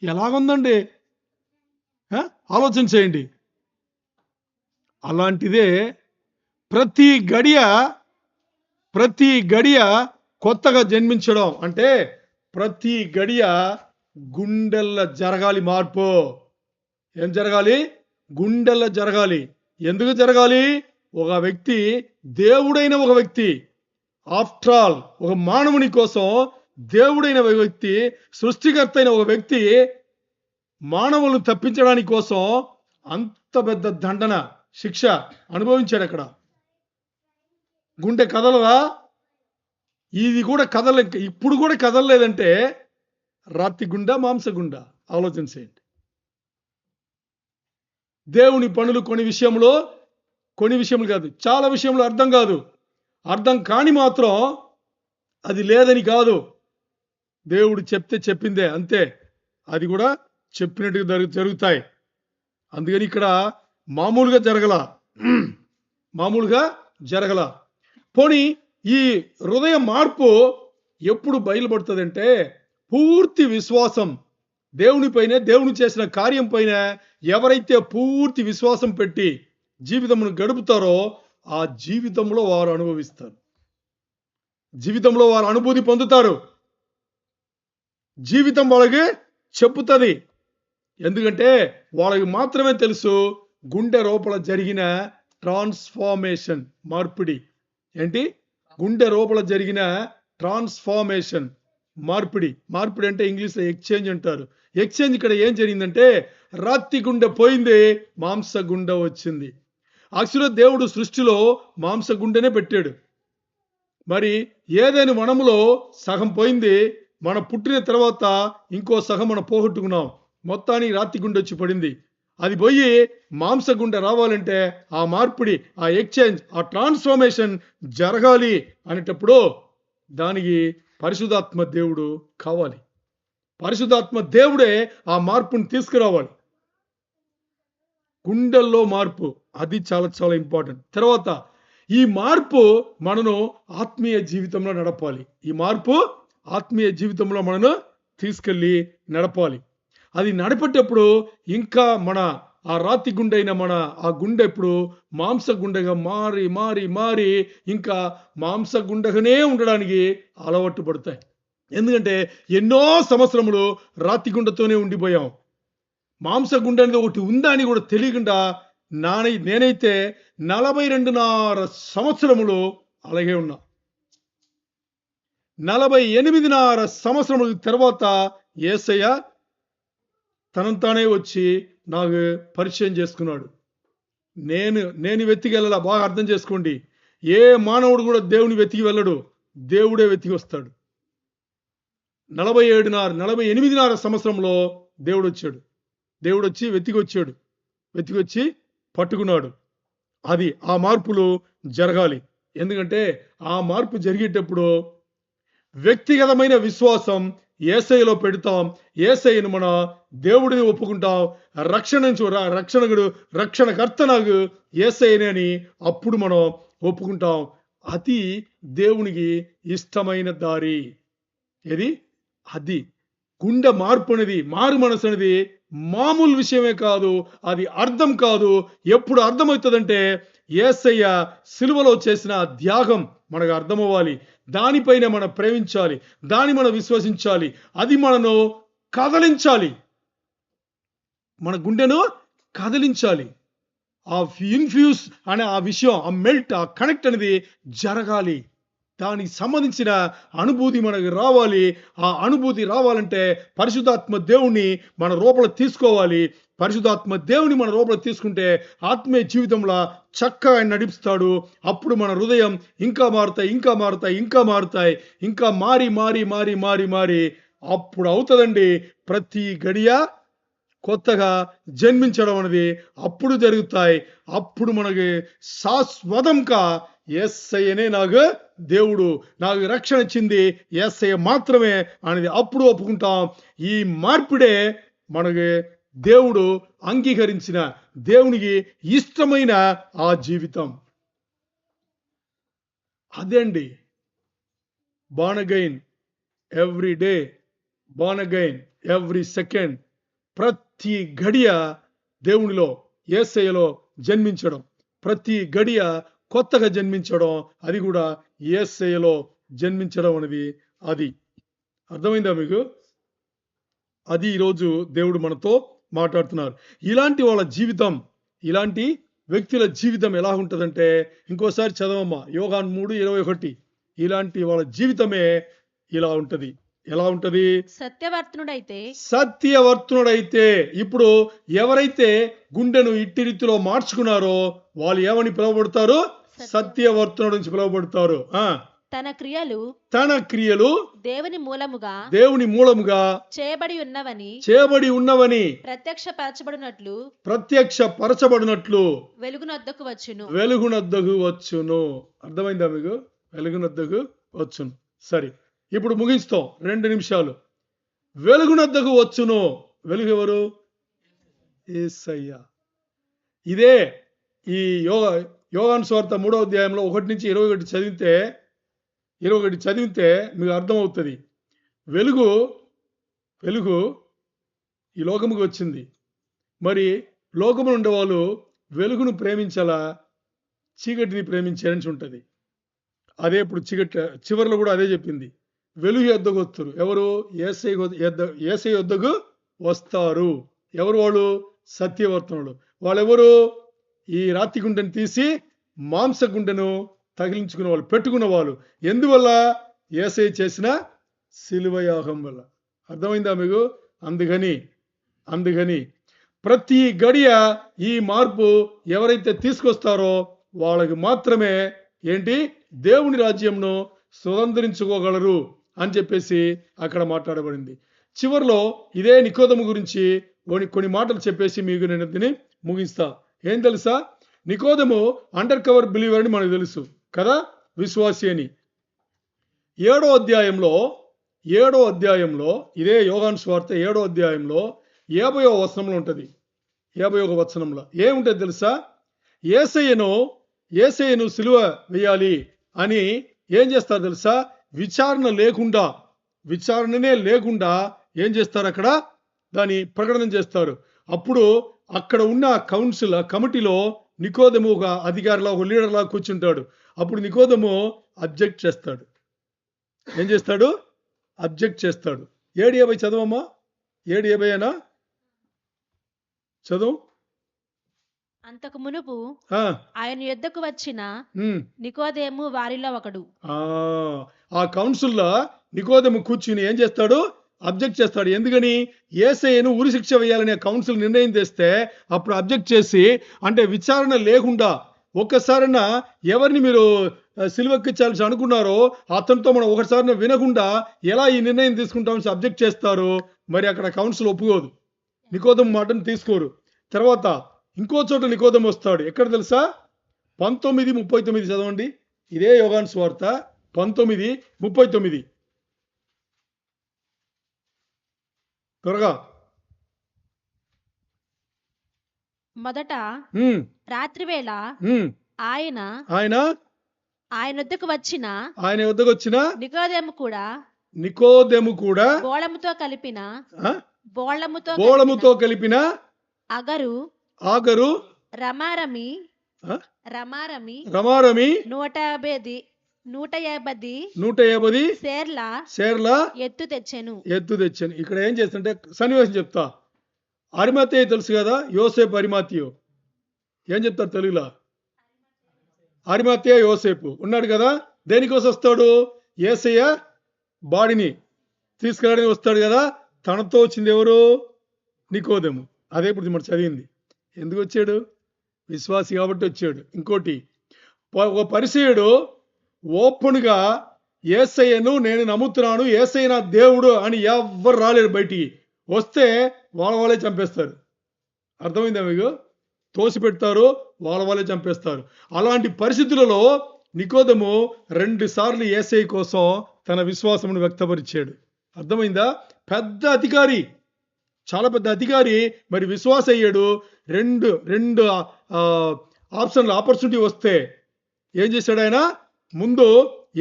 ఎలాగుందండి? ఆలోచన చేయండి. అలాంటిదే ప్రతి గడియ కొత్తగా జన్మించడం అంటే ప్రతి గడియ గుండెల్లో జరగాలి మార్పు. ఏం జరగాలి? గుండెల్లో జరగాలి. ఎందుకు జరగాలి? ఒక వ్యక్తి, దేవుడైన ఒక వ్యక్తి, ఆఫ్టర్ ఆల్ ఒక మానవుని కోసం దేవుడైన ఒక వ్యక్తి, సృష్టికర్త అయిన ఒక వ్యక్తి మానవులను తప్పించడానికి కోసం అంత పెద్ద దండన, శిక్ష అనుభవించాడు. అక్కడ గుండె కదలరా? ఇది కూడా ఇప్పుడు కూడా కదలలేదంటే రాతి గుండా, మాంసగుండా? ఆలోచన చేయండి. దేవుని పనులు కొన్ని విషయంలో కాదు, చాలా విషయంలో అర్థం కాదు. అర్థం కాని మాత్రం అది లేదని కాదు. దేవుడు చెప్పిందే అంతే, అది కూడా చెప్పినట్టుగా జరుగుతాయి. అందుకని ఇక్కడ మామూలుగా జరగల. పోనీ ఈ హృదయ మార్పు ఎప్పుడు బయలుపడుతుందంటే పూర్తి విశ్వాసం దేవునిపైనే, దేవుని చేసిన కార్యం పైన ఎవరైతే పూర్తి విశ్వాసం పెట్టి జీవితమును గడుపుతారో ఆ జీవితంలో వారు అనుభవిస్తారు, జీవితంలో వారు అనుభూతి పొందుతారు. జీవితం వాళ్ళకి చెప్పుతుంది. ఎందుకంటే వాళ్ళకి మాత్రమే తెలుసు గుండె లోపల జరిగిన ట్రాన్స్ఫార్మేషన్, మార్పిడి. ఏంటి? గుండె లోపల జరిగిన ట్రాన్స్ఫార్మేషన్, మార్పిడి అంటే ఇంగ్లీష్లో ఎక్స్చేంజ్ అంటారు. ఎక్స్చేంజ్ ఇక్కడ ఏం జరిగిందంటే రాతి గుండె పోయింది, మాంస గుండె వచ్చింది. యాక్చువల్గా దేవుడు సృష్టిలో మాంస గుండెనే పెట్టాడు. మరి ఏదైనా వనములో సగం పోయింది, మన పుట్టిన తర్వాత ఇంకో సగం మనం పోగొట్టుకున్నాం. మొత్తానికి రాతి గుండె వచ్చి పడింది. అది పోయి మాంసగుండె రావాలంటే ఆ మార్పిడి, ఆ ఎక్స్చేంజ్, ఆ ట్రాన్స్ఫర్మేషన్ జరగాలి అనేటప్పుడు దానికి పరిశుద్ధాత్మ దేవుడు కావాలి. పరిశుద్ధాత్మ దేవుడే ఆ మార్పుని తీసుకురావాలి. గుండెల్లో మార్పు, అది చాలా చాలా ఇంపార్టెంట్. తర్వాత ఈ మార్పు మనను ఆత్మీయ జీవితంలో నడపాలి. ఈ మార్పు ఆత్మీయ జీవితంలో మనను తీసుకెళ్ళి నడపాలి. అది నడిపేటప్పుడు ఇంకా మన ఆ రాతి గుండె అయిన మన ఆ గుండె ఇప్పుడు మాంస గుండెగా మారి మారి మారి ఇంకా మాంస గుండెగానే ఉండడానికి అలవాటు పడతాయి. ఎందుకంటే ఎన్నో సంవత్సరములు రాతి గుండెతోనే ఉండిపోయాం. మాంస గుండె అనేది ఒకటి ఉందా అని కూడా తెలియకుండా నేనైతే 42.5 సంవత్సరములు అలాగే ఉన్నా. 48.5 సంవత్సరముల తర్వాత యేసయ్య తనను తానే వచ్చి నాకు పరిచయం చేసుకున్నాడు. నేను వెతికి వెళ్ళాల. బాగా అర్థం చేసుకోండి. ఏ మానవుడు కూడా దేవుని వెతికి వెళ్ళడు, దేవుడే వెతికి వస్తాడు. 48.5 సంవత్సరంలో దేవుడు వచ్చాడు. దేవుడు వచ్చి వెతికి వచ్చి పట్టుకున్నాడు. అది ఆ మార్పులు జరగాలి. ఎందుకంటే ఆ మార్పు జరిగేటప్పుడు వ్యక్తిగతమైన విశ్వాసం యేసయ్యలో పెడతాం. యేసయ్యను మన దేవుడిని ఒప్పుకుంటాం. రక్షణకర్త నాకు యేసయ్యనే అని అప్పుడు మనం ఒప్పుకుంటాం. అది దేవునికి ఇష్టమైన దారి. ఏది? అది గుండె మార్పు అనేది, మారు మనసు అనేది మామూలు విషయమే కాదు. అది అర్థం కాదు. ఎప్పుడు అర్థమవుతుందంటే యేసయ్య సిలువలో చేసిన త్యాగం మనకు అర్థమవ్వాలి. దానిపైన మనం ప్రేమించాలి, దాన్ని మనం విశ్వసించాలి. అది మనను కదలించాలి, మన గుండెను కదిలించాలి. ఆ ఇన్ఫ్యూస్ అనే ఆ విషయం, ఆ మెల్ట్, ఆ కనెక్ట్ అనేది జరగాలి. దానికి సంబంధించిన అనుభూతి మనకు రావాలి. ఆ అనుభూతి రావాలంటే పరిశుద్ధాత్మ దేవుని మన లోపల తీసుకోవాలి. పరిశుద్ధాత్మ దేవుని మన లోపల తీసుకుంటే ఆత్మీయ జీవితంలో చక్కగా నడిపిస్తాడు. అప్పుడు మన హృదయం ఇంకా మారుతాయి. ఇంకా మారి అప్పుడు అవుతుందండి ప్రతి గడియ కొత్తగా జన్మించడం అనేది అప్పుడు జరుగుతాయి. అప్పుడు మనకి శాశ్వతంగా యేసయ్యనే నాకు దేవుడు, నాకు రక్షణ ఇచ్చింది యేసయ్య మాత్రమే అనేది అప్పుడు ఒప్పుకుంటాం. ఈ మార్పిడే మనకి దేవుడు అంగీకరించిన, దేవునికి ఇష్టమైన ఆ జీవితం. అదేండి born again every day, born again every second. ప్రతి గడియ దేవునిలో, యేసయ్యలో జన్మించడం, ప్రతి గడియ కొత్తగా జన్మించడం, అది కూడా యేసయ్యలో జన్మించడం అనేది అది. అర్థమైందా మీకు? అది ఈరోజు దేవుడు మనతో మాట్లాడుతున్నారు. ఇలాంటి వాళ్ళ జీవితం, ఇలాంటి వ్యక్తుల జీవితం ఎలా ఉంటుందంటే, ఇంకోసారి చదవమ్మా, యోహాను 3:21. ఇలాంటి వాళ్ళ జీవితమే ఇలా ఉంటది. ఎలా ఉంటది? సత్యవర్తనుడైతే. ఇప్పుడు ఎవరైతే గుండెను ఇట్టి రీతిలో మార్చుకున్నారో వాళ్ళు ఏమని పిలువబడతారు? సత్యవర్తనుడు నుంచి పిలువబడతారు. తన క్రియలు దేవుని మూలముగా చేయబడి ఉన్నవని ప్రత్యక్షపరచబడినట్లు వెలుగునొద్దకు వచ్చును. అర్థమైందా మీకు? వెలుగునొద్దకు వచ్చును. సరే, ఇప్పుడు ముగిస్తాం. 2 నిమిషాలు. వెలుగునొద్దకు వచ్చును. వెలుగు ఎవరు? యేసయ్య. ఇదే ఈ యోహాను సువార్త 3వ అధ్యాయంలో 1 నుంచి 21 చదివితే మీకు అర్థమవుతుంది. వెలుగు ఈ లోకముకు వచ్చింది. మరి లోకములో ఉండేవాళ్ళు వెలుగును ప్రేమించాలా, చీకటిని ప్రేమించాలని ఉంటుంది. అదే ఇప్పుడు చివరిలో కూడా అదే చెప్పింది. వెలుగు యొద్దకు వస్తారు. ఎవరు? యేసయ్య యొద్దకు వస్తారు. ఎవరు వాళ్ళు? సత్యవర్తనులు. వాళ్ళెవరు? ఈ రాతి గుండెను తీసి మాంస గుండెను తగిలించుకున్న వాళ్ళు, పెట్టుకున్న వాళ్ళు. ఎందువల్ల? యేసయ్య చేసిన సిలువ యాగం వల్ల. అర్థమైందా మీకు? అందుకని ప్రతి గడియ ఈ మార్పు ఎవరైతే తీసుకొస్తారో వాళ్ళకి మాత్రమే ఏంటి? దేవుని రాజ్యంను స్వతంత్రించుకోగలరు అని చెప్పేసి అక్కడ మాట్లాడబడింది. చివరిలో ఇదే నికోదము గురించి కొన్ని మాటలు చెప్పేసి మీకు నేను దీన్ని ముగిస్తా. ఏం తెలుసా? నికోదము అండర్ కవర్ బిలీవర్ అని మనకు తెలుసు కదా, విశ్వాసి అని. 7వ అధ్యాయంలో ఇదే యోహాను సువార్త 7వ అధ్యాయంలో 50వ వచనంలో ఉంటుంది. 51వ వచనంలో ఏముంటుంది తెలుసా? యేసయ్యను సిలువ వేయాలి అని ఏం చేస్తారు తెలుసా? విచారణనే లేకుండా ఏం చేస్తారు? అక్కడ దాని ప్రకటన చేస్తారు. అప్పుడు అక్కడ ఉన్న కమిటీలో నికోదెము ఒక అధికారిలా, ఒక లీడర్లా కూర్చుంటాడు. అప్పుడు నికోదెము అబ్జెక్ట్ చేస్తాడు. ఏం చేస్తాడు? అబ్జెక్ట్ చేస్తాడు. 7:50 చదవమ్మా. 7:50 చదువు. అంతకు మునుపు ఆయన యుద్ధకు వచ్చిన నికోదేము వారిలో ఒకడు. ఆ కౌన్సిల్లో నికోదెము కూర్చుని ఏం చేస్తాడు? అబ్జెక్ట్ చేస్తాడు. ఎందుకని? యేసయ్యను ఉరిశిక్ష వేయాలనే కౌన్సిల్ నిర్ణయం చేస్తే అప్పుడు అబ్జెక్ట్ చేసి, అంటే విచారణ లేకుండా ఒక్కసారైనా ఎవరిని మీరు సిలువెక్కించాల్సి అనుకున్నారో అతనితో మనం ఒకసారి వినకుండా ఎలా ఈ నిర్ణయం తీసుకుంటామని అబ్జెక్ట్ చేస్తారు. మరి అక్కడ కౌన్సిల్ ఒప్పుకోదు, నికోదెము మాటను తీసుకోరు. తర్వాత ఇంకో చోట నికోదెము వస్తాడు. ఎక్కడ తెలుసా? 19:39 చదవండి. ఇదే యోహాను సువార్త 19:39 త్వరగా. మొదట రాత్రి వేళ ఆయన వద్దకు వచ్చిన నికోదేము కూడా బోళముతో కలిపిన ఆగరు రమారమి 150 సేర్ల ఎత్తు తెచ్చాను. ఇక్కడ ఏం చేస్తుంటే సన్నివేశం చెప్తా. అరిమతేయ తెలుసు కదా, యోసేపు అరిమతేయ. ఏం చెప్తారు తెలుగులో? అరిమతేయ యోసేపు ఉన్నాడు కదా. దేనికోసం వస్తాడు? యేసయ్య బాడీని తీసుకెళ్ళడానికి వస్తాడు కదా. తనతో వచ్చింది ఎవరు? నికోదెము. అదే ఇప్పుడు మనం చదివింది. ఎందుకు వచ్చాడు? విశ్వాసి కాబట్టి వచ్చాడు. ఇంకోటి, ఒక పరిసయ్యుడు ఓపెన్గా యేసయ్యను నేను నమ్ముతున్నాను, యేసయ్య నా దేవుడు అని ఎవ్వరు రాలేరు. బయటికి వస్తే వాళ్ళే చంపేస్తారు. అర్థమైందా మీకు? తోసి పెడతారు, వాళ్ళే చంపేస్తారు. అలాంటి పరిస్థితులలో నికోదెము 2 సార్లు యేసయ్య కోసం తన విశ్వాసమును వ్యక్తపరిచాడు. అర్థమైందా? పెద్ద అధికారి, చాలా పెద్ద అధికారి మరి విశ్వాస అయ్యాడు. రెండు ఆపర్చునిటీ వస్తే ఏం చేశాడు ఆయన? ముందు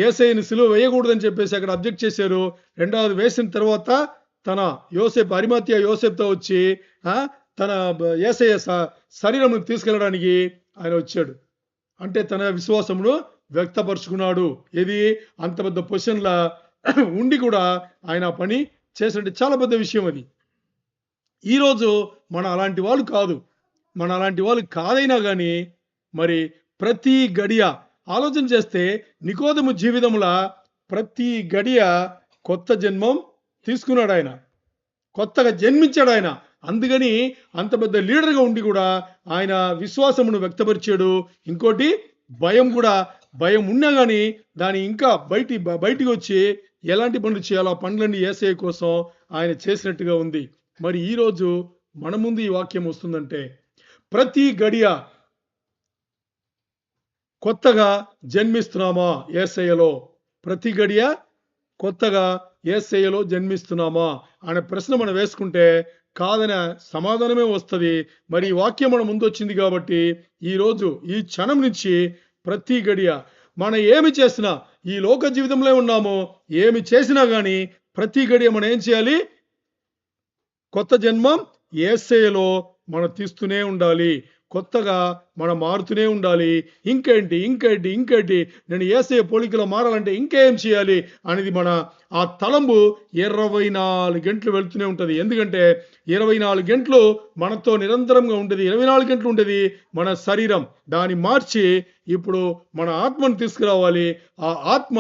యేసయ్యను సిలువ వేయకూడదని చెప్పేసి అక్కడ అబ్జెక్ట్ చేశారు. రెండవది వేసిన తర్వాత తన యోసేపు, అరిమతేయ యోసేపుతో వచ్చి తన యేసయ్య శరీరం తీసుకెళ్ళడానికి ఆయన వచ్చాడు. అంటే తన విశ్వాసమును వ్యక్తపరుచుకున్నాడు. ఇది అంత పెద్ద పొజిషన్లా ఉండి కూడా ఆయన పని చేసినట్టు చాలా పెద్ద విషయం అది. ఈరోజు మన అలాంటి వాళ్ళు కాదైనా కానీ మరి ప్రతి గడియ ఆలోచన చేస్తే నికోదెము జీవితంలో ప్రతి గడియ కొత్త జన్మం తీసుకున్నాడు. ఆయన కొత్తగా జన్మించాడు ఆయన. అందుకని అంత పెద్ద లీడర్గా ఉండి కూడా ఆయన విశ్వాసమును వ్యక్తపరిచాడు. ఇంకోటి, భయం ఉన్నా కానీ దాని ఇంకా బయటికి వచ్చి ఎలాంటి పనులు చేయాలో పనులన్నీ యేసయ్య కోసం ఆయన చేసినట్టుగా ఉంది. మరి ఈరోజు మన ముందు ఈ వాక్యం వస్తుందంటే ప్రతి గడియ కొత్తగా జన్మిస్తున్నామా యేసయ్యలో? ప్రతి గడియ కొత్తగా యేసయ్యలో జన్మిస్తున్నామా అనే ప్రశ్న మనం వేసుకుంటే కాదనే సమాధానమే వస్తుంది. మరి ఈ వాక్యం మన ముందు వచ్చింది కాబట్టి ఈరోజు ఈ క్షణం నుంచి ప్రతి గడియ మనం ఏమి చేసినా, ఈ లోక జీవితంలో ఉన్నామో ఏమి చేసినా కానీ ప్రతి గడియ మనం ఏం చేయాలి? కొత్త జన్మం యేసయ్యలో మనం తీస్తూనే ఉండాలి. కొత్తగా మనం మారుతూనే ఉండాలి. ఇంకేంటి నేను యేసయ్య పోలికలో మారాలంటే ఇంకేం చేయాలి అనేది మన ఆ తలంపు 24 గంటలు వెళ్తూనే ఉంటుంది. ఎందుకంటే 24 గంటలు మనతో నిరంతరంగా ఉంటుంది. 24 గంటలు ఉంటుంది మన శరీరం. దాన్ని మార్చి ఇప్పుడు మన ఆత్మను తీసుకురావాలి. ఆ ఆత్మ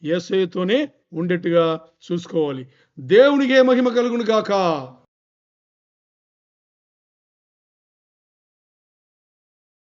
యేసయ్యతోనే ఉండేట్టుగా చూసుకోవాలి. దేవునికే మహిమ కలుగును గాక.